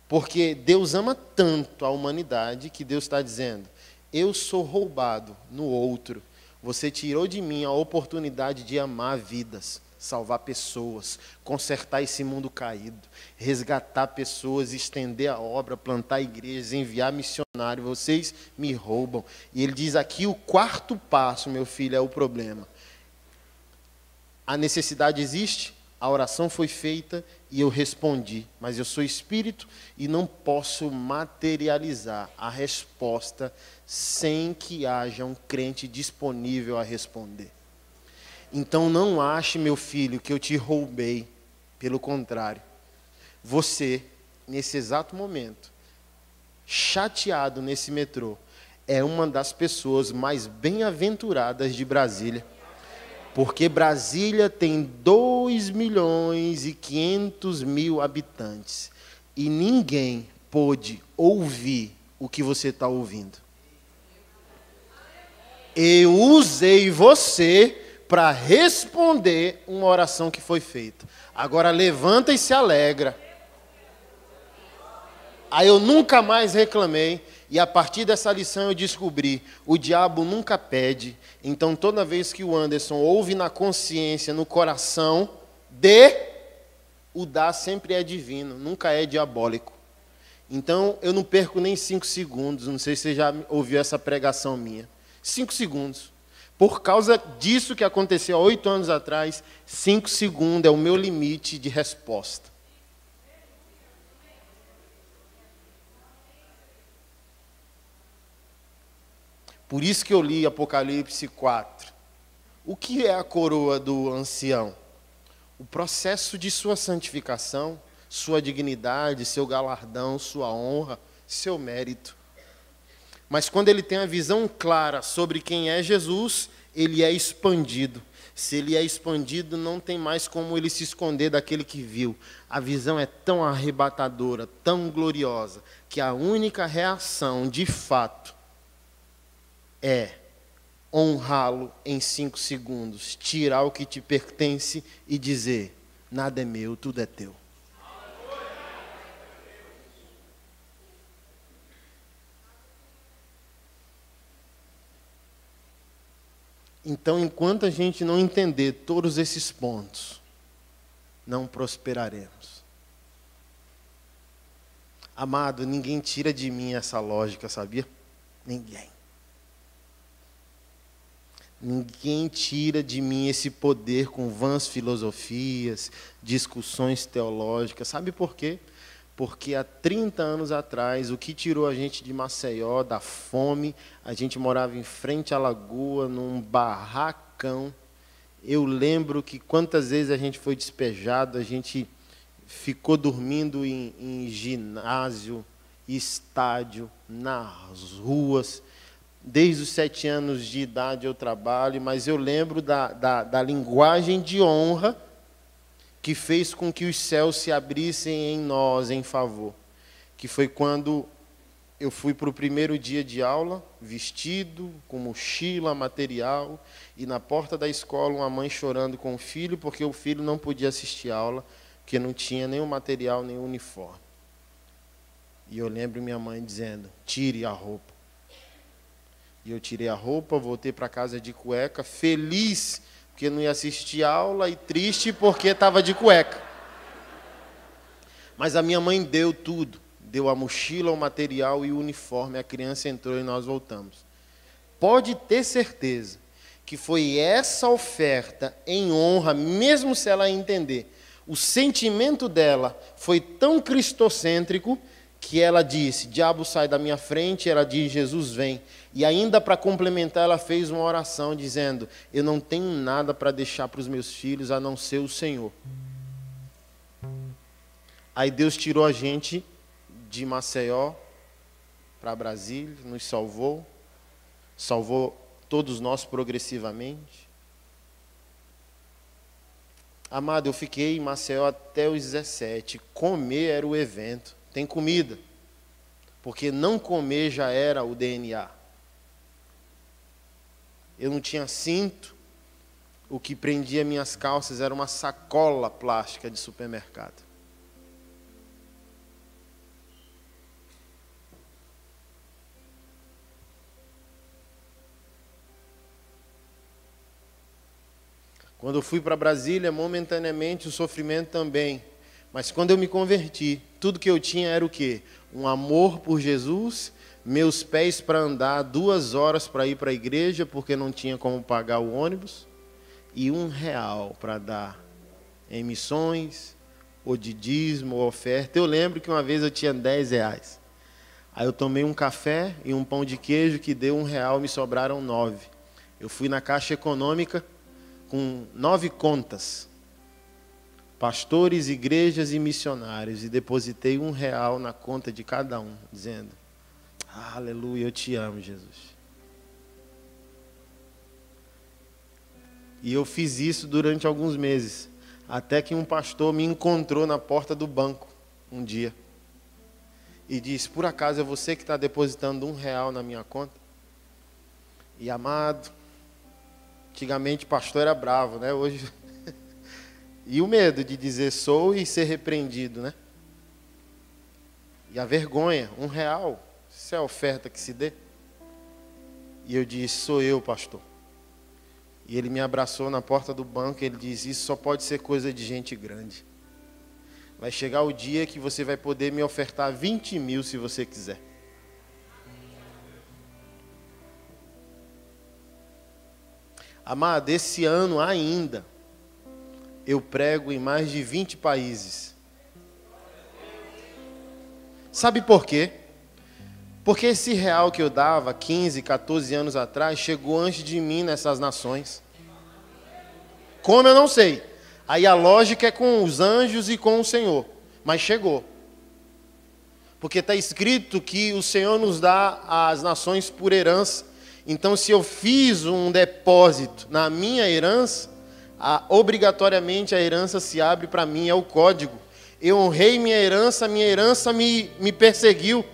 Porque Deus ama tanto a humanidade que Deus está dizendo, eu sou roubado no outro. Você tirou de mim a oportunidade de amar vidas, salvar pessoas, consertar esse mundo caído, resgatar pessoas, estender a obra, plantar igrejas, enviar missionários. Vocês me roubam. E Ele diz aqui o quarto passo, meu filho, é o problema. A necessidade existe, a oração foi feita e eu respondi. Mas eu sou espírito e não posso materializar a resposta sem que haja um crente disponível a responder. Então não ache, meu filho, que eu te roubei. Pelo contrário, você, nesse exato momento, chateado nesse metrô, é uma das pessoas mais bem-aventuradas de Brasília. Porque Brasília tem 2.500.000 habitantes. E ninguém pôde ouvir o que você está ouvindo. Eu usei você para responder uma oração que foi feita. Agora levanta e se alegra. Aí eu nunca mais reclamei. E a partir dessa lição eu descobri, o diabo nunca pede. Então toda vez que o Anderson ouve na consciência, no coração, o dar sempre é divino, nunca é diabólico. Então eu não perco nem 5 segundos, não sei se você já ouviu essa pregação minha. 5 segundos. Por causa disso que aconteceu há 8 anos atrás, 5 segundos é o meu limite de resposta. Por isso que eu li Apocalipse 4. O que é a coroa do ancião? o processo de sua santificação, sua dignidade, seu galardão, sua honra, seu mérito. Mas quando ele tem a visão clara sobre quem é Jesus, ele é expandido. Se ele é expandido, não tem mais como ele se esconder daquele que viu. A visão é tão arrebatadora, tão gloriosa, que a única reação, de fato, é honrá-lo em 5 segundos, tirar o que te pertence e dizer: nada é meu, tudo é teu. Então, enquanto a gente não entender todos esses pontos, não prosperaremos. Amado, ninguém tira de mim essa lógica, sabia? Ninguém. Ninguém tira de mim esse poder com vãs filosofias, discussões teológicas. Sabe por quê? Porque há 30 anos atrás, o que tirou a gente de Maceió, da fome, a gente morava em frente à lagoa, num barracão. Eu lembro que quantas vezes a gente foi despejado, a gente ficou dormindo em ginásio, estádio, nas ruas. Desde os 7 anos de idade eu trabalho, mas eu lembro da linguagem de honra que fez com que os céus se abrissem em nós, em favor. Que foi quando eu fui para o primeiro dia de aula, vestido, com mochila, material, e na porta da escola uma mãe chorando com o filho, porque o filho não podia assistir a aula, porque não tinha nem o material, nem o uniforme. E eu lembro minha mãe dizendo: tire a roupa. E eu tirei a roupa, voltei para casa de cueca, feliz porque não ia assistir a aula, e triste porque estava de cueca. Mas a minha mãe deu tudo. Deu a mochila, o material e o uniforme. A criança entrou e nós voltamos. Pode ter certeza que foi essa oferta em honra, mesmo se ela entender. O sentimento dela foi tão cristocêntrico que ela disse: diabo, sai da minha frente. Ela diz: Jesus, vem. E ainda para complementar, ela fez uma oração dizendo: eu não tenho nada para deixar para os meus filhos a não ser o Senhor. Aí Deus tirou a gente de Maceió para Brasília, nos salvou todos nós progressivamente. Amado, eu fiquei em Maceió até os 17. Comer era o evento. Tem comida, porque não comer já era o DNA. Eu não tinha cinto, o que prendia minhas calças era uma sacola plástica de supermercado. Quando eu fui para Brasília, momentaneamente o sofrimento também. Mas quando eu me converti, tudo que eu tinha era o quê? Um amor por Jesus, meus pés para andar 2 horas para ir para a igreja, porque não tinha como pagar o ônibus, e R$1 para dar em missões, ou de dízimo, ou oferta. Eu lembro que uma vez eu tinha R$10. Aí eu tomei um café e um pão de queijo que deu R$1, me sobraram 9. Eu fui na Caixa Econômica com 9 contas, pastores, igrejas e missionários, e depositei R$1 na conta de cada um, dizendo: aleluia, eu te amo, Jesus. E eu fiz isso durante alguns meses, até que um pastor me encontrou na porta do banco um dia e disse: por acaso é você que está depositando R$1 na minha conta? E amado, antigamente pastor era bravo, né? Hoje e o medo de dizer sou e ser repreendido, né? E a vergonha, R$1, isso é a oferta que se dê. E eu disse: sou eu, pastor. E ele me abraçou na porta do banco e ele disse: isso só pode ser coisa de gente grande. Vai chegar o dia que você vai poder me ofertar 20 mil se você quiser. Amado, esse ano ainda, eu prego em mais de 20 países. Sabe por quê? Porque esse R$1 que eu dava 15, 14 anos atrás, chegou antes de mim nessas nações. Como eu não sei. Aí a lógica é com os anjos e com o Senhor. Mas chegou. Porque está escrito que o Senhor nos dá as nações por herança. Então, se eu fiz um depósito na minha herança, obrigatoriamente a herança se abre para mim, é o código. Eu honrei minha herança me perseguiu.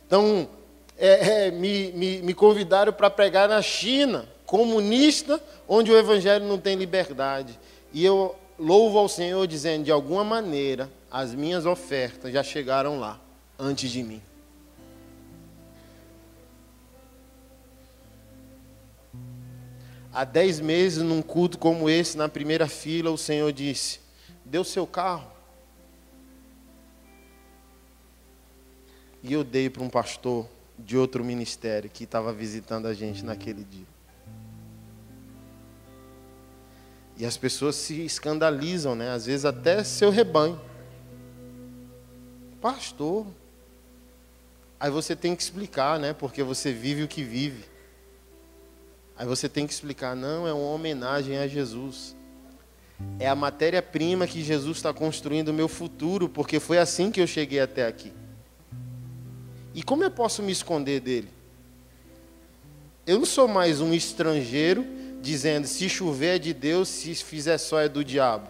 Então, me convidaram para pregar na China, comunista, onde o evangelho não tem liberdade. E eu louvo ao Senhor dizendo, de alguma maneira, as minhas ofertas já chegaram lá, antes de mim. Há 10 meses, num culto como esse, na primeira fila, o Senhor disse, dê o seu carro. E eu dei para um pastor de outro ministério que estava visitando a gente naquele dia. E as pessoas se escandalizam, né? Às vezes até seu rebanho. Pastor. Aí você tem que explicar, né? Porque você vive o que vive. Aí você tem que explicar, não, é uma homenagem a Jesus. É a matéria-prima que Jesus está construindo o meu futuro, porque foi assim que eu cheguei até aqui. E como eu posso me esconder dele? Eu não sou mais um estrangeiro dizendo, se chover é de Deus, se fizer sol é do diabo.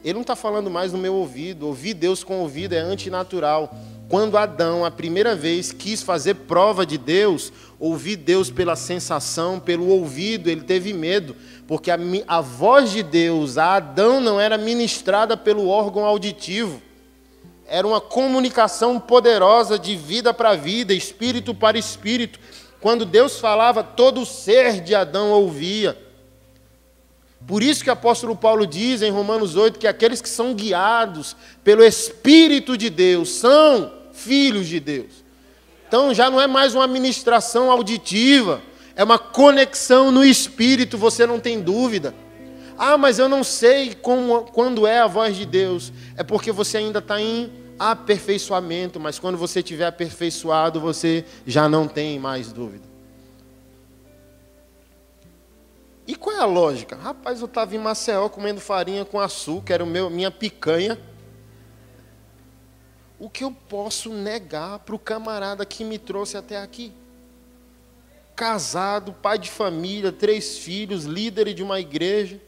Ele não está falando mais no meu ouvido. Ouvir Deus com o ouvido é antinatural. Quando Adão, a primeira vez, quis fazer prova de Deus, ouvir Deus pela sensação, pelo ouvido, ele teve medo, porque a voz de Deus a Adão não era ministrada pelo órgão auditivo. Era uma comunicação poderosa de vida para vida, espírito para espírito. Quando Deus falava, todo o ser de Adão ouvia. Por isso que o apóstolo Paulo diz em Romanos 8 que aqueles que são guiados pelo Espírito de Deus são filhos de Deus. Então já não é mais uma ministração auditiva, é uma conexão no Espírito, você não tem dúvida. Ah, mas eu não sei quando é a voz de Deus. É porque você ainda está em aperfeiçoamento, mas quando você estiver aperfeiçoado, você já não tem mais dúvida. E qual é a lógica? Rapaz, eu estava em Maceió comendo farinha com açúcar, era minha picanha. O que eu posso negar para o camarada que me trouxe até aqui? Casado, pai de família, 3 filhos, líder de uma igreja,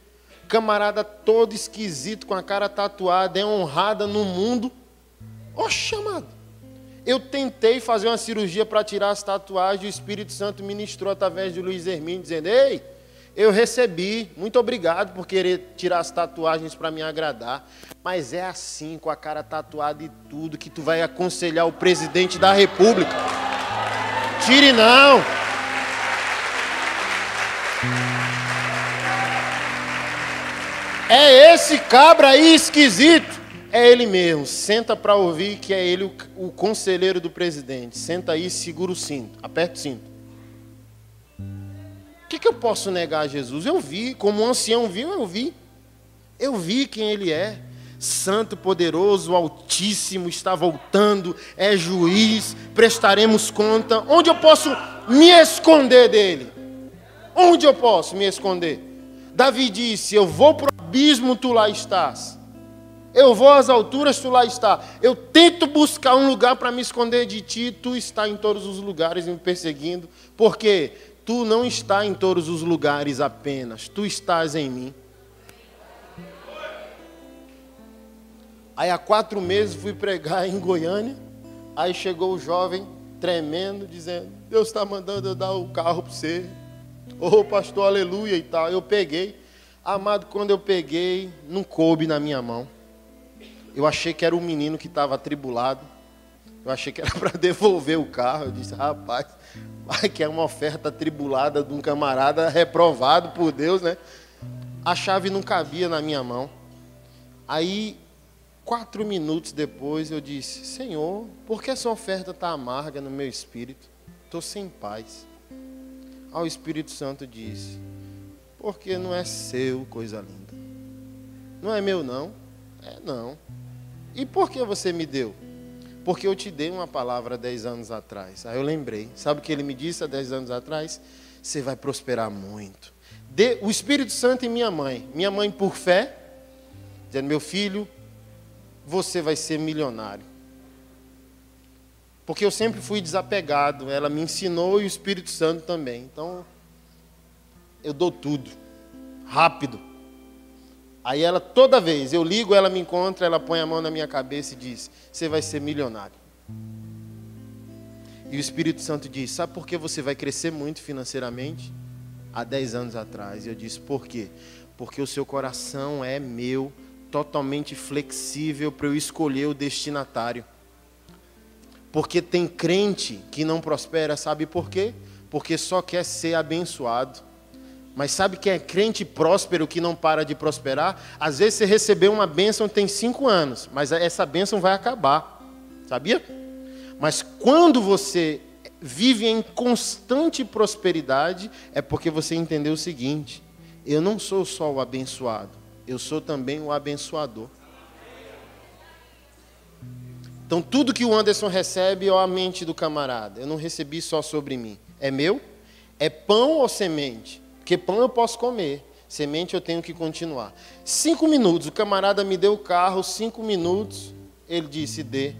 camarada todo esquisito, com a cara tatuada, é honrada no mundo. Oxe, amado. Eu tentei fazer uma cirurgia para tirar as tatuagens, e o Espírito Santo ministrou através de Luiz Hermínio, dizendo, ei, eu recebi, muito obrigado por querer tirar as tatuagens para me agradar, mas é assim, com a cara tatuada e tudo, que tu vai aconselhar o presidente da República. Tire não! É esse cabra aí esquisito. É ele mesmo, senta para ouvir que é ele o conselheiro do presidente. Senta aí e segura o cinto, aperta o cinto. O que eu posso negar a Jesus? Eu vi, como um ancião viu, eu vi. Eu vi quem ele é. Santo, poderoso, altíssimo, está voltando, é juiz, prestaremos conta. Onde eu posso me esconder dele? Onde eu posso me esconder? Davi disse, eu vou para o abismo, tu lá estás. Eu vou às alturas, tu lá está. Eu tento buscar um lugar para me esconder de ti, tu está em todos os lugares me perseguindo. Por quê? Tu não está em todos os lugares apenas, tu estás em mim. Aí há 4 meses fui pregar em Goiânia, aí chegou o jovem tremendo, dizendo, Deus está mandando eu dar o carro para você. Ô pastor, aleluia e tal. Eu peguei, amado, quando eu peguei, não coube na minha mão. Eu achei que era um menino que estava atribulado. Eu achei que era para devolver o carro. Eu disse, rapaz, vai que é uma oferta atribulada de um camarada reprovado por Deus, né? A chave não cabia na minha mão. Aí, 4 minutos depois, eu disse, Senhor, por que essa oferta está amarga no meu espírito? Estou sem paz. Aí o Espírito Santo disse, porque não é seu, coisa linda. Não é meu, não? É, não. E por que você me deu? Porque eu te dei uma palavra 10 anos atrás. Aí eu lembrei. Sabe o que ele me disse há 10 anos atrás? Você vai prosperar muito. O Espírito Santo e minha mãe por fé, dizendo, meu filho, você vai ser milionário. Porque eu sempre fui desapegado, ela me ensinou e o Espírito Santo também. Então, eu dou tudo, rápido. Aí ela, toda vez, eu ligo, ela me encontra, ela põe a mão na minha cabeça e diz, você vai ser milionário. E o Espírito Santo diz, sabe por que você vai crescer muito financeiramente? Há 10 anos atrás. E eu disse, por quê? Porque o seu coração é meu, totalmente flexível para eu escolher o destinatário. Porque tem crente que não prospera, sabe por quê? Porque só quer ser abençoado. Mas sabe quem é crente próspero que não para de prosperar? Às vezes você recebeu uma bênção tem 5 anos, mas essa bênção vai acabar. Sabia? Mas quando você vive em constante prosperidade, é porque você entendeu o seguinte, eu não sou só o abençoado, eu sou também o abençoador. Então tudo que o Anderson recebe é a mente do camarada. Eu não recebi só sobre mim. É meu? É pão ou semente? Porque pão eu posso comer, semente eu tenho que continuar. 5 minutos, o camarada me deu o carro, 5 minutos, ele disse, dê.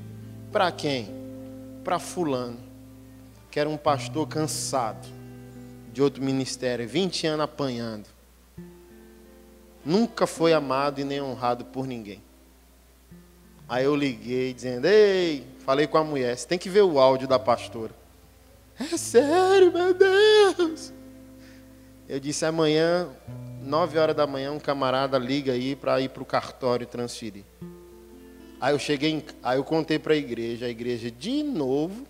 Para quem? Para fulano, que era um pastor cansado, de outro ministério, 20 anos apanhando. Nunca foi amado e nem honrado por ninguém. Aí eu liguei dizendo, ei, falei com a mulher, você tem que ver o áudio da pastora. É sério, meu Deus. Eu disse, amanhã, 9 horas da manhã, um camarada liga aí para ir para o cartório transferir. Aí eu contei para a igreja de novo.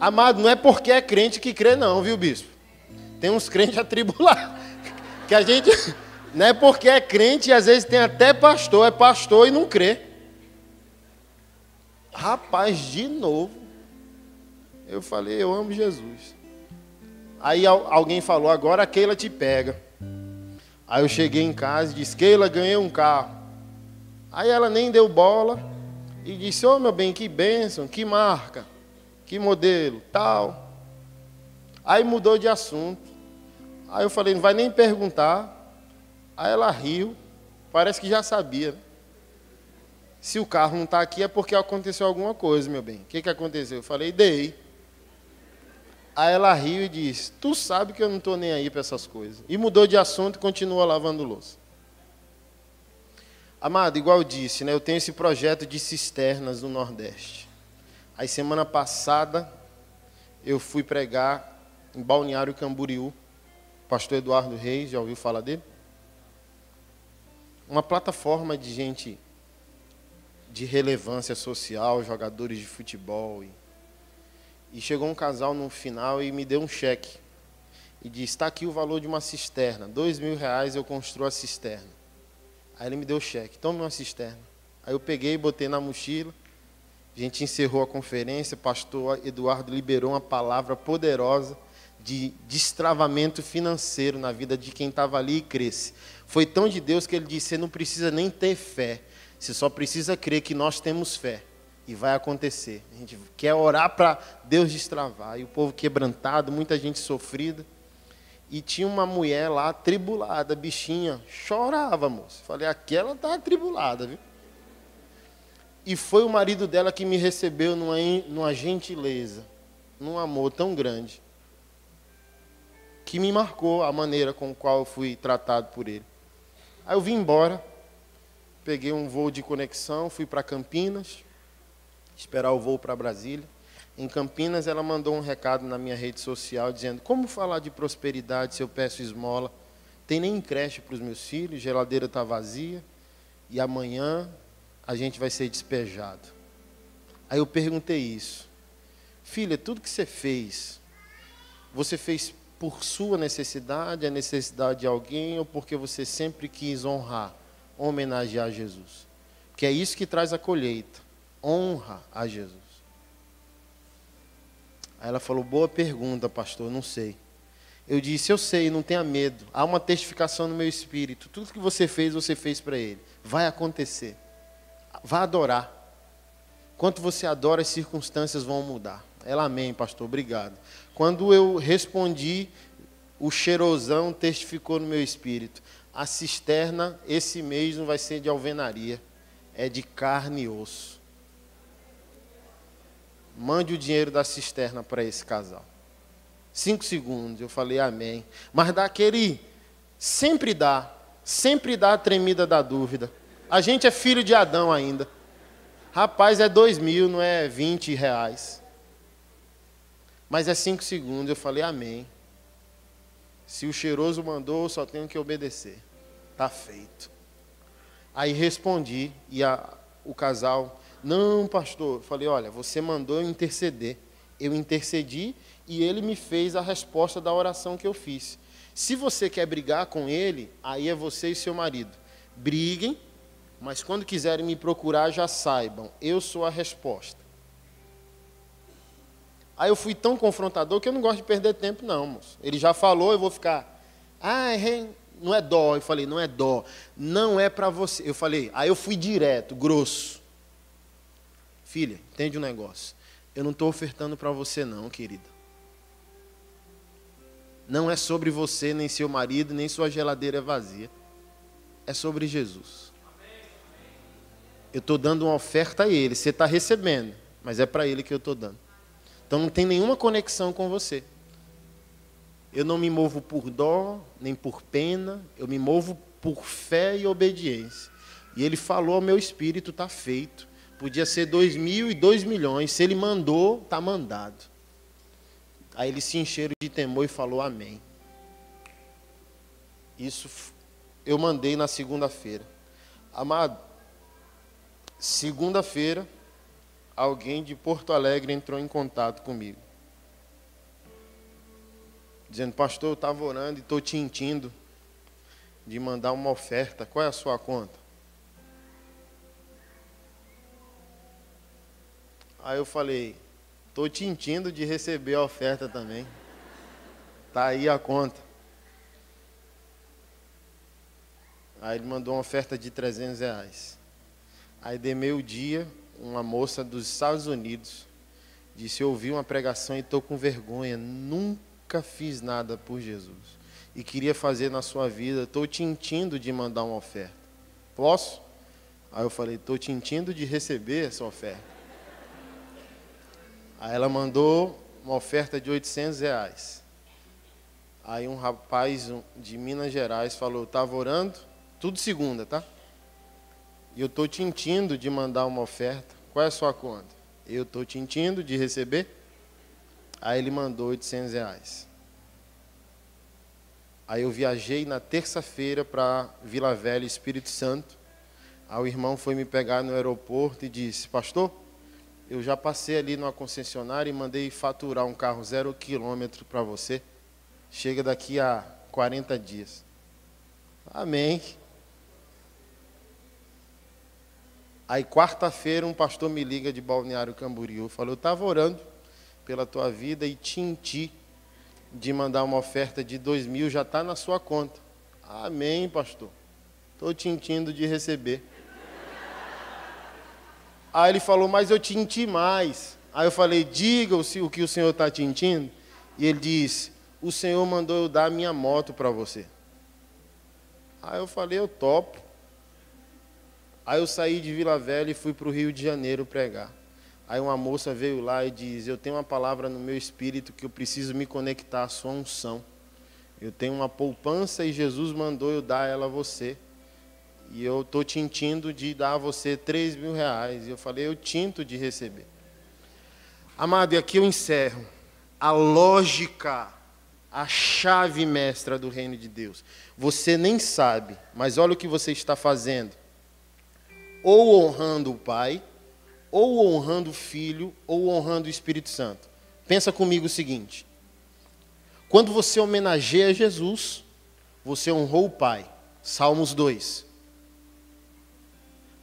Amado, não é porque é crente que crê não, viu, bispo? Tem uns crentes atribulados, que a gente, não é porque é crente, e às vezes tem até pastor, é pastor e não crê. Rapaz, de novo. Eu falei, eu amo Jesus. Aí alguém falou, agora a Keila te pega. Aí eu cheguei em casa e disse, Keila, ganhei um carro. Aí ela nem deu bola e disse, ô meu bem, que bênção, que marca, que modelo, tal. Aí mudou de assunto. Aí eu falei, não vai nem perguntar. Aí ela riu, parece que já sabia. Se o carro não está aqui é porque aconteceu alguma coisa, meu bem. O que aconteceu? Eu falei, dei. Aí ela riu e disse, tu sabe que eu não estou nem aí para essas coisas. E mudou de assunto e continua lavando louça. Amado, igual eu disse, né, eu tenho esse projeto de cisternas no Nordeste. Aí semana passada eu fui pregar em Balneário Camboriú. Pastor Eduardo Reis, já ouviu falar dele? Uma plataforma de gente de relevância social, jogadores de futebol. E chegou um casal no final e me deu um cheque. E disse, está aqui o valor de uma cisterna. R$2.000 eu construo a cisterna. Aí ele me deu o cheque, tome uma cisterna. Aí eu peguei e botei na mochila. A gente encerrou a conferência, pastor Eduardo liberou uma palavra poderosa de destravamento financeiro na vida de quem estava ali e cresce. Foi tão de Deus que ele disse, você não precisa nem ter fé, você só precisa crer que nós temos fé. E vai acontecer. A gente quer orar para Deus destravar. E o povo quebrantado, muita gente sofrida. E tinha uma mulher lá, atribulada, bichinha. Chorava, moço. Falei, aquela está atribulada, viu? E foi o marido dela que me recebeu numa gentileza, num amor tão grande, que me marcou a maneira com a qual eu fui tratado por ele. Aí eu vim embora, peguei um voo de conexão, fui para Campinas, esperar o voo para Brasília. Em Campinas, ela mandou um recado na minha rede social, dizendo, como falar de prosperidade se eu peço esmola? Tem nem creche para os meus filhos, geladeira está vazia, e amanhã a gente vai ser despejado. Aí eu perguntei isso. Filha, tudo que você fez por sua necessidade, a necessidade de alguém, ou porque você sempre quis honrar, homenagear Jesus? Porque é isso que traz a colheita. Honra a Jesus. Aí ela falou, boa pergunta, pastor, não sei. Eu disse, eu sei, não tenha medo. Há uma testificação no meu espírito. Tudo que você fez para ele. Vai acontecer. Vá adorar. Enquanto você adora, as circunstâncias vão mudar. Ela, amém, pastor, obrigado. Quando eu respondi, o cheirosão testificou no meu espírito. A cisterna, esse mês, não vai ser de alvenaria, é de carne e osso. Mande o dinheiro da cisterna para esse casal. 5 segundos, eu falei amém. Mas daquele, sempre dá a tremida da dúvida. A gente é filho de Adão ainda. Rapaz, é 2.000, não é 20 reais. Mas é 5 segundos, eu falei amém. Se o cheiroso mandou, eu só tenho que obedecer. Está feito. Aí respondi, e o casal, não, pastor. Eu falei, olha, você mandou eu interceder. Eu intercedi e ele me fez a resposta da oração que eu fiz. Se você quer brigar com ele, aí é você e seu marido. Briguem, mas quando quiserem me procurar, já saibam, eu sou a resposta. Aí eu fui tão confrontador que eu não gosto de perder tempo, não, moço. Ele já falou, eu vou ficar, não é dó. Eu falei, não é dó, não é para você. Eu falei, aí eu fui direto, grosso. Filha, entende um negócio? Eu não estou ofertando para você não, querida. Não é sobre você, nem seu marido, nem sua geladeira vazia. É sobre Jesus. Eu estou dando uma oferta a ele. Você está recebendo, mas é para ele que eu estou dando. Então não tem nenhuma conexão com você. Eu não me movo por dó, nem por pena. Eu me movo por fé e obediência. E ele falou ao meu espírito, está feito. Podia ser 2.000 e 2 milhões. Se ele mandou, está mandado. Aí eles se encheram de temor e falou amém. Isso eu mandei na segunda-feira. Amado, segunda-feira, alguém de Porto Alegre entrou em contato comigo. Dizendo, pastor, eu estava orando e estou te sentindo de mandar uma oferta. Qual é a sua conta? Aí eu falei, estou te sentindo de receber a oferta também. Está aí a conta. Aí ele mandou uma oferta de 300 reais. Aí de meio-dia, uma moça dos Estados Unidos disse, eu ouvi uma pregação e estou com vergonha, nunca fiz nada por Jesus. E queria fazer na sua vida, estou te sentindo de mandar uma oferta. Posso? Aí eu falei, estou te sentindo de receber essa oferta. Aí ela mandou uma oferta de 800 reais. Aí um rapaz de Minas Gerais falou, estava orando, tudo segunda, tá? E eu estou te sentindo de mandar uma oferta. Qual é a sua conta? Eu estou te sentindo de receber. Aí ele mandou 800 reais. Aí eu viajei na terça-feira para Vila Velha, Espírito Santo. Aí o irmão foi me pegar no aeroporto e disse, pastor, eu já passei ali numa concessionária e mandei faturar um carro 0 quilômetro para você. Chega daqui a 40 dias. Amém. Aí quarta-feira um pastor me liga de Balneário Camboriú. Falou, eu estava orando pela tua vida e te senti de mandar uma oferta de 2.000, já está na sua conta. Amém, pastor. Estou te sentindo de receber. Aí ele falou, mas eu te senti mais. Aí eu falei, diga o que o Senhor está te sentindo. E ele disse, o Senhor mandou eu dar a minha moto para você. Aí eu falei, eu topo. Aí eu saí de Vila Velha e fui para o Rio de Janeiro pregar. Aí uma moça veio lá e diz, eu tenho uma palavra no meu espírito que eu preciso me conectar à sua unção. Eu tenho uma poupança e Jesus mandou eu dar ela a você. E eu estou tintindo de dar a você 3.000 reais. E eu falei, eu tinto de receber. Amado, e aqui eu encerro. A lógica, a chave mestra do reino de Deus. Você nem sabe, mas olha o que você está fazendo. Ou honrando o Pai, ou honrando o Filho, ou honrando o Espírito Santo. Pensa comigo o seguinte. Quando você homenageia Jesus, você honrou o Pai. Salmos 2.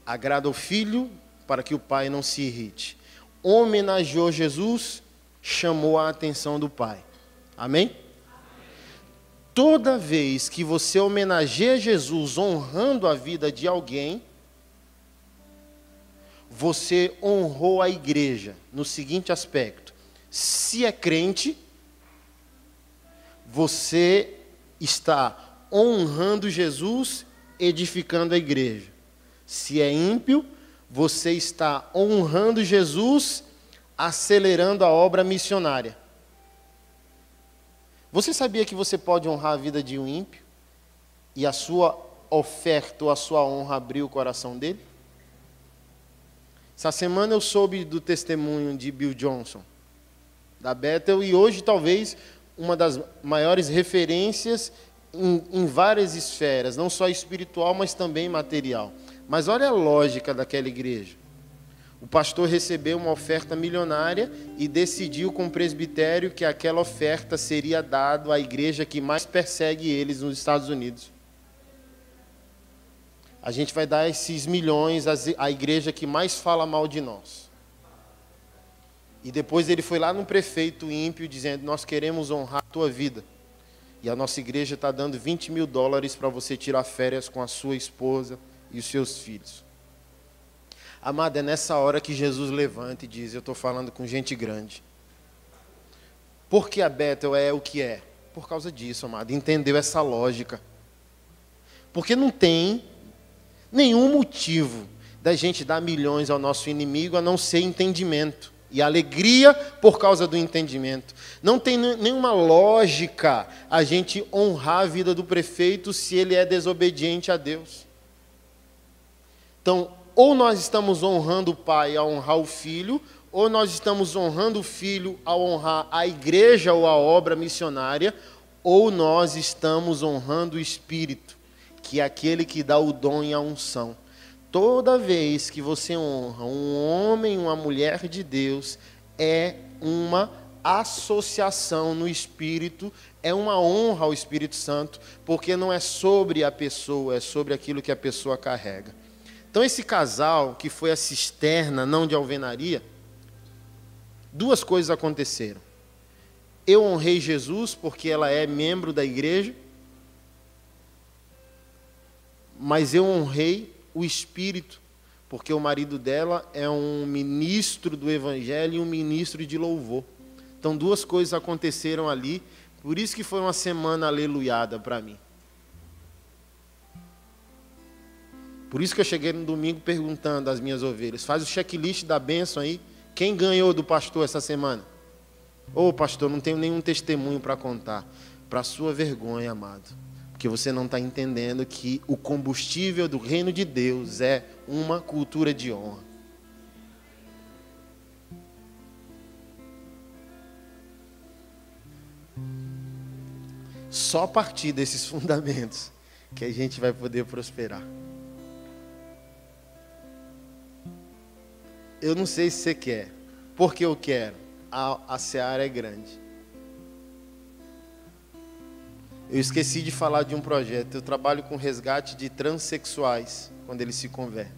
Agrada o Filho, para que o Pai não se irrite. Homenageou Jesus, chamou a atenção do Pai. Amém? Toda vez que você homenageia Jesus honrando a vida de alguém, você honrou a igreja no seguinte aspecto. Se é crente, você está honrando Jesus, edificando a igreja. Se é ímpio, você está honrando Jesus, acelerando a obra missionária. Você sabia que você pode honrar a vida de um ímpio e a sua oferta ou a sua honra abrir o coração dele? Essa semana eu soube do testemunho de Bill Johnson, da Bethel, e hoje talvez uma das maiores referências em várias esferas, não só espiritual, mas também material. Mas olha a lógica daquela igreja. O pastor recebeu uma oferta milionária e decidiu com o presbitério que aquela oferta seria dada à igreja que mais persegue eles nos Estados Unidos. A gente vai dar esses milhões à igreja que mais fala mal de nós. E depois ele foi lá no prefeito ímpio dizendo: nós queremos honrar a tua vida. E a nossa igreja está dando $20 mil para você tirar férias com a sua esposa e os seus filhos. Amado, é nessa hora que Jesus levanta e diz: eu estou falando com gente grande. Por que a Bethel é o que é? Por causa disso, amado. Entendeu essa lógica. Porque não tem nenhum motivo da gente dar milhões ao nosso inimigo a não ser entendimento. E alegria por causa do entendimento. Não tem nenhuma lógica a gente honrar a vida do prefeito se ele é desobediente a Deus. Então, ou nós estamos honrando o pai ao honrar o filho, ou nós estamos honrando o filho ao honrar a igreja ou a obra missionária, ou nós estamos honrando o Espírito, que é aquele que dá o dom e a unção. Toda vez que você honra um homem, uma mulher de Deus, é uma associação no Espírito, é uma honra ao Espírito Santo, porque não é sobre a pessoa, é sobre aquilo que a pessoa carrega. Então esse casal, que foi a cisterna, não de alvenaria, duas coisas aconteceram. Eu honrei Jesus porque ela é membro da igreja, mas eu honrei o Espírito, porque o marido dela é um ministro do Evangelho e um ministro de louvor. Então duas coisas aconteceram ali, por isso que foi uma semana aleluiada para mim. Por isso que eu cheguei no domingo perguntando às minhas ovelhas: faz o checklist da bênção aí, quem ganhou do pastor essa semana? Ô pastor, não tenho nenhum testemunho para contar. Para sua vergonha, amado. Porque você não está entendendo que o combustível do reino de Deus é uma cultura de honra. Só a partir desses fundamentos que a gente vai poder prosperar. Eu não sei se você quer, porque eu quero. A seara é grande. Eu esqueci de falar de um projeto. Eu trabalho com resgate de transexuais, quando eles se convertem.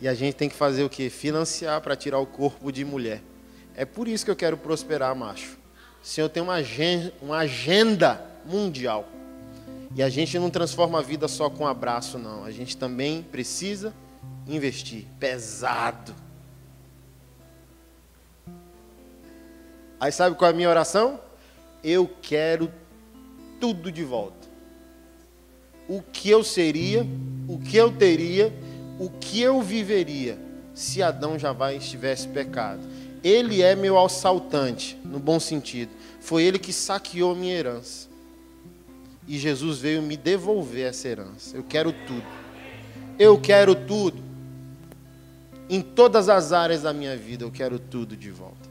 E a gente tem que fazer o quê? Financiar para tirar o corpo de mulher. É por isso que eu quero prosperar, macho. O Senhor tem uma agenda mundial. E a gente não transforma a vida só com um abraço, não. A gente também precisa investir. Pesado. Aí sabe qual é a minha oração? Eu quero tudo de volta. O que eu seria, o que eu teria, o que eu viveria se Adão já estivesse pecado. Ele é meu assaltante, no bom sentido. Foi ele que saqueou minha herança. E Jesus veio me devolver essa herança. Eu quero tudo. Eu quero tudo. Em todas as áreas da minha vida, eu quero tudo de volta.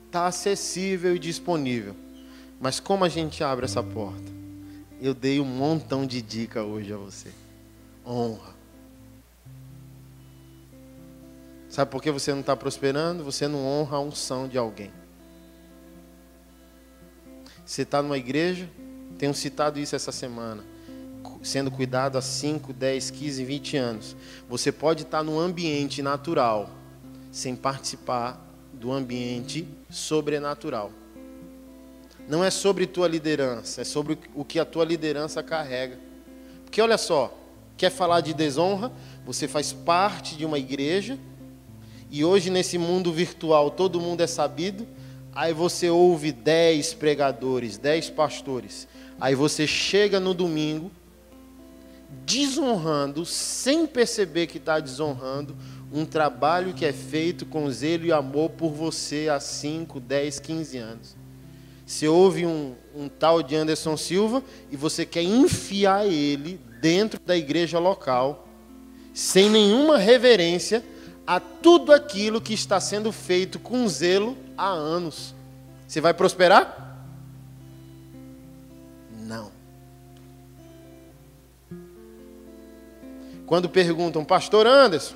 Está acessível e disponível. Mas como a gente abre essa porta? Eu dei um montão de dica hoje a você. Honra. Sabe por que você não está prosperando? Você não honra a unção de alguém. Você está numa igreja, tenho citado isso essa semana, sendo cuidado há 5, 10, 15, 20 anos. Você pode estar num ambiente natural, sem participar do ambiente sobrenatural. Não é sobre tua liderança, é sobre o que a tua liderança carrega. Porque olha só, quer falar de desonra? Você faz parte de uma igreja e hoje nesse mundo virtual todo mundo é sabido, aí você ouve 10 pregadores, 10 pastores, aí você chega no domingo, desonrando, sem perceber que está desonrando, um trabalho que é feito com zelo e amor por você há 5, 10, 15 anos. Você ouve um tal de Anderson Silva e você quer enfiar ele dentro da igreja local, sem nenhuma reverência a tudo aquilo que está sendo feito com zelo há anos. Você vai prosperar? Não. Quando perguntam, pastor Anderson,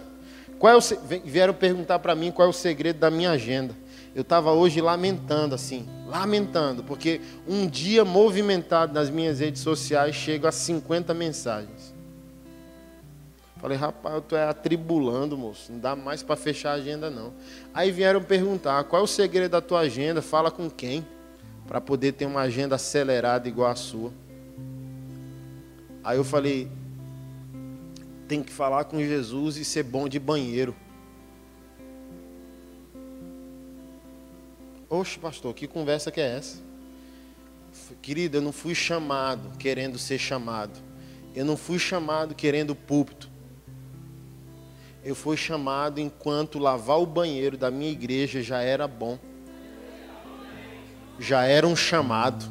vieram perguntar para mim qual é o segredo da minha agenda. Eu estava hoje lamentando, porque um dia movimentado nas minhas redes sociais chego a 50 mensagens. Falei, rapaz, eu estou atribulando, moço, não dá mais para fechar a agenda não. Aí vieram perguntar, qual é o segredo da tua agenda? Fala com quem? Para poder ter uma agenda acelerada igual a sua. Aí eu falei, tem que falar com Jesus e ser bom de banheiro. Oxe, pastor, que conversa que é essa? Querido, eu não fui chamado querendo ser chamado. Eu não fui chamado querendo púlpito. Eu fui chamado enquanto lavar o banheiro da minha igreja já era bom. Já era um chamado.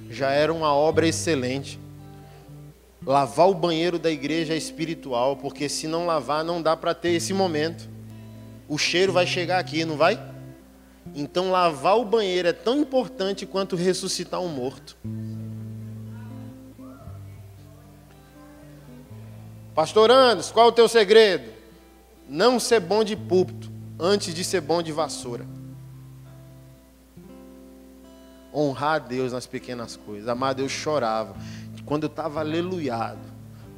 Já era uma obra excelente. Lavar o banheiro da igreja é espiritual, porque se não lavar não dá para ter esse momento. O cheiro vai chegar aqui, não vai? Então lavar o banheiro é tão importante quanto ressuscitar um morto. Pastor Anderson, qual é o teu segredo? Não ser bom de púlpito antes de ser bom de vassoura. Honrar a Deus nas pequenas coisas. Amado, eu chorava. Quando eu estava aleluiado,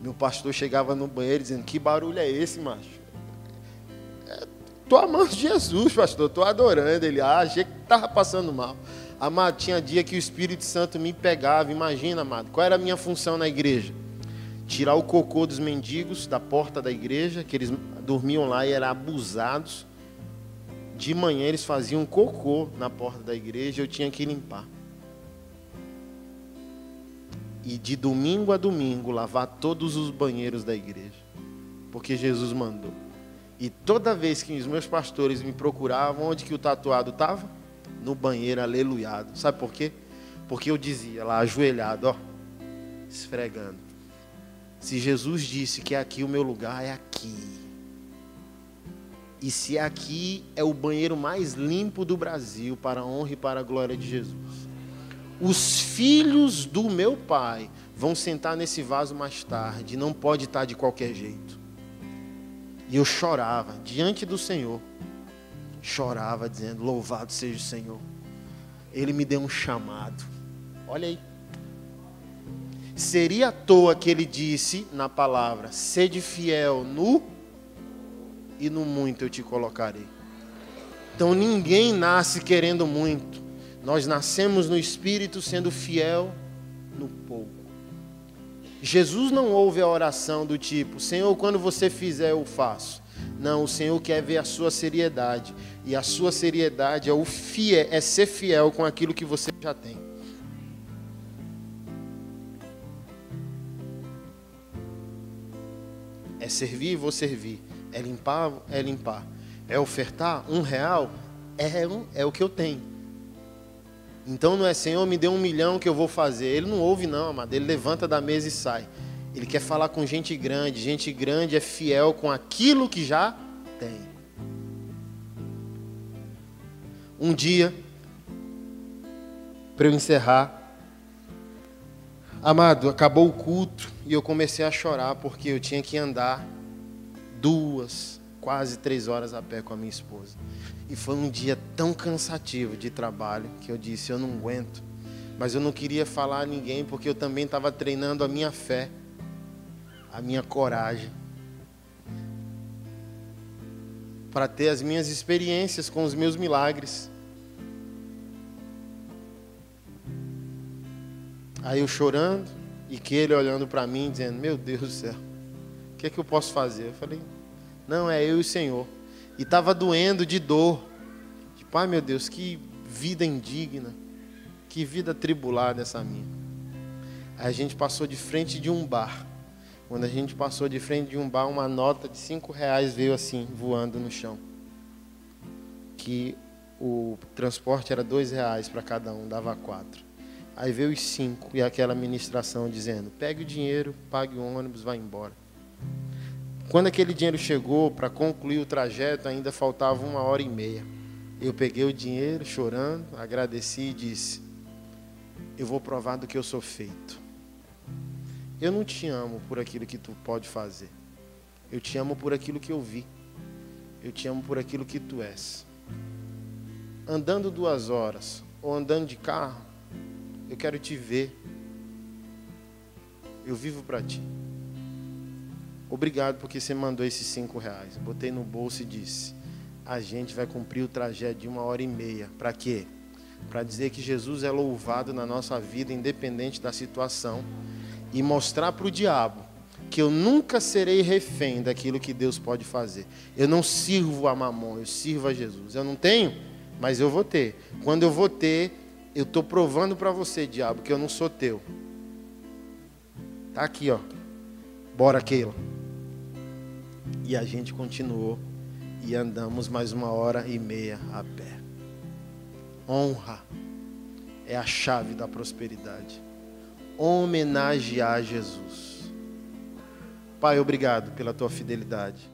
meu pastor chegava no banheiro dizendo, que barulho é esse, macho? Estou amando Jesus, pastor, estou adorando ele. Achei que estava passando mal. Amado, tinha dia que o Espírito Santo me pegava. Imagina, amado, qual era a minha função na igreja? Tirar o cocô dos mendigos da porta da igreja, que eles dormiam lá e eram abusados. De manhã eles faziam cocô na porta da igreja, eu tinha que limpar. E de domingo a domingo lavar todos os banheiros da igreja, porque Jesus mandou. E toda vez que os meus pastores me procuravam, onde que o tatuado estava? No banheiro, aleluiado. Sabe por quê? Porque eu dizia lá, ajoelhado, ó, esfregando. Se Jesus disse que aqui o meu lugar, é aqui. E se aqui é o banheiro mais limpo do Brasil, para a honra e para a glória de Jesus. Os filhos do meu pai vão sentar nesse vaso mais tarde, não pode estar de qualquer jeito. E eu chorava diante do Senhor, chorava dizendo, louvado seja o Senhor. Ele me deu um chamado, olha aí. Seria à toa que ele disse na palavra, sede fiel no e no muito eu te colocarei. Então ninguém nasce querendo muito. Nós nascemos no Espírito sendo fiel no pouco. Jesus não ouve a oração do tipo, Senhor, quando você fizer eu faço. Não, o Senhor quer ver a sua seriedade. E a sua seriedade é ser fiel com aquilo que você já tem. É servir, vou servir. É limpar, é limpar. É ofertar R$1, é o que eu tenho. Então não é, Senhor, me dê 1 milhão que eu vou fazer. Ele não ouve não, amado. Ele levanta da mesa e sai. Ele quer falar com gente grande. Gente grande é fiel com aquilo que já tem. Um dia, para eu encerrar, amado, acabou o culto e eu comecei a chorar porque eu tinha que andar 2, quase 3 horas a pé com a minha esposa. E foi um dia tão cansativo de trabalho que eu disse, eu não aguento. Mas eu não queria falar a ninguém porque eu também estava treinando a minha fé, a minha coragem, para ter as minhas experiências com os meus milagres. Aí eu chorando e que ele olhando para mim dizendo, meu Deus do céu, o que é que eu posso fazer? Eu falei, não, é eu e o Senhor. E estava doendo de dor. Tipo, ai meu Deus, que vida indigna. Que vida atribulada essa minha. Aí a gente passou de frente de um bar. Quando a gente passou de frente de um bar, uma nota de R$5 veio assim, voando no chão. Que o transporte era R$2 para cada um, dava 4. Aí veio os 5 e aquela ministração dizendo, pegue o dinheiro, pague o ônibus, vá embora. Quando aquele dinheiro chegou, para concluir o trajeto, ainda faltava 1h30. Eu peguei o dinheiro, chorando, agradeci e disse, eu vou provar do que eu sou feito. Eu não te amo por aquilo que tu pode fazer. Eu te amo por aquilo que eu vi. Eu te amo por aquilo que tu és. Andando 2 horas, ou andando de carro, eu quero te ver. Eu vivo para ti. Obrigado porque você mandou esses R$5. Botei no bolso e disse, a gente vai cumprir o trajeto de 1h30. Para quê? Para dizer que Jesus é louvado na nossa vida, independente da situação, e mostrar para o diabo que eu nunca serei refém daquilo que Deus pode fazer. Eu não sirvo a Mamon, eu sirvo a Jesus. Eu não tenho, mas eu vou ter. Quando eu vou ter, eu estou provando para você, diabo, que eu não sou teu. Tá aqui, ó. Bora, Keila. E a gente continuou e andamos mais 1h30 a pé. Honra é a chave da prosperidade. Homenagear Jesus. Pai, obrigado pela tua fidelidade.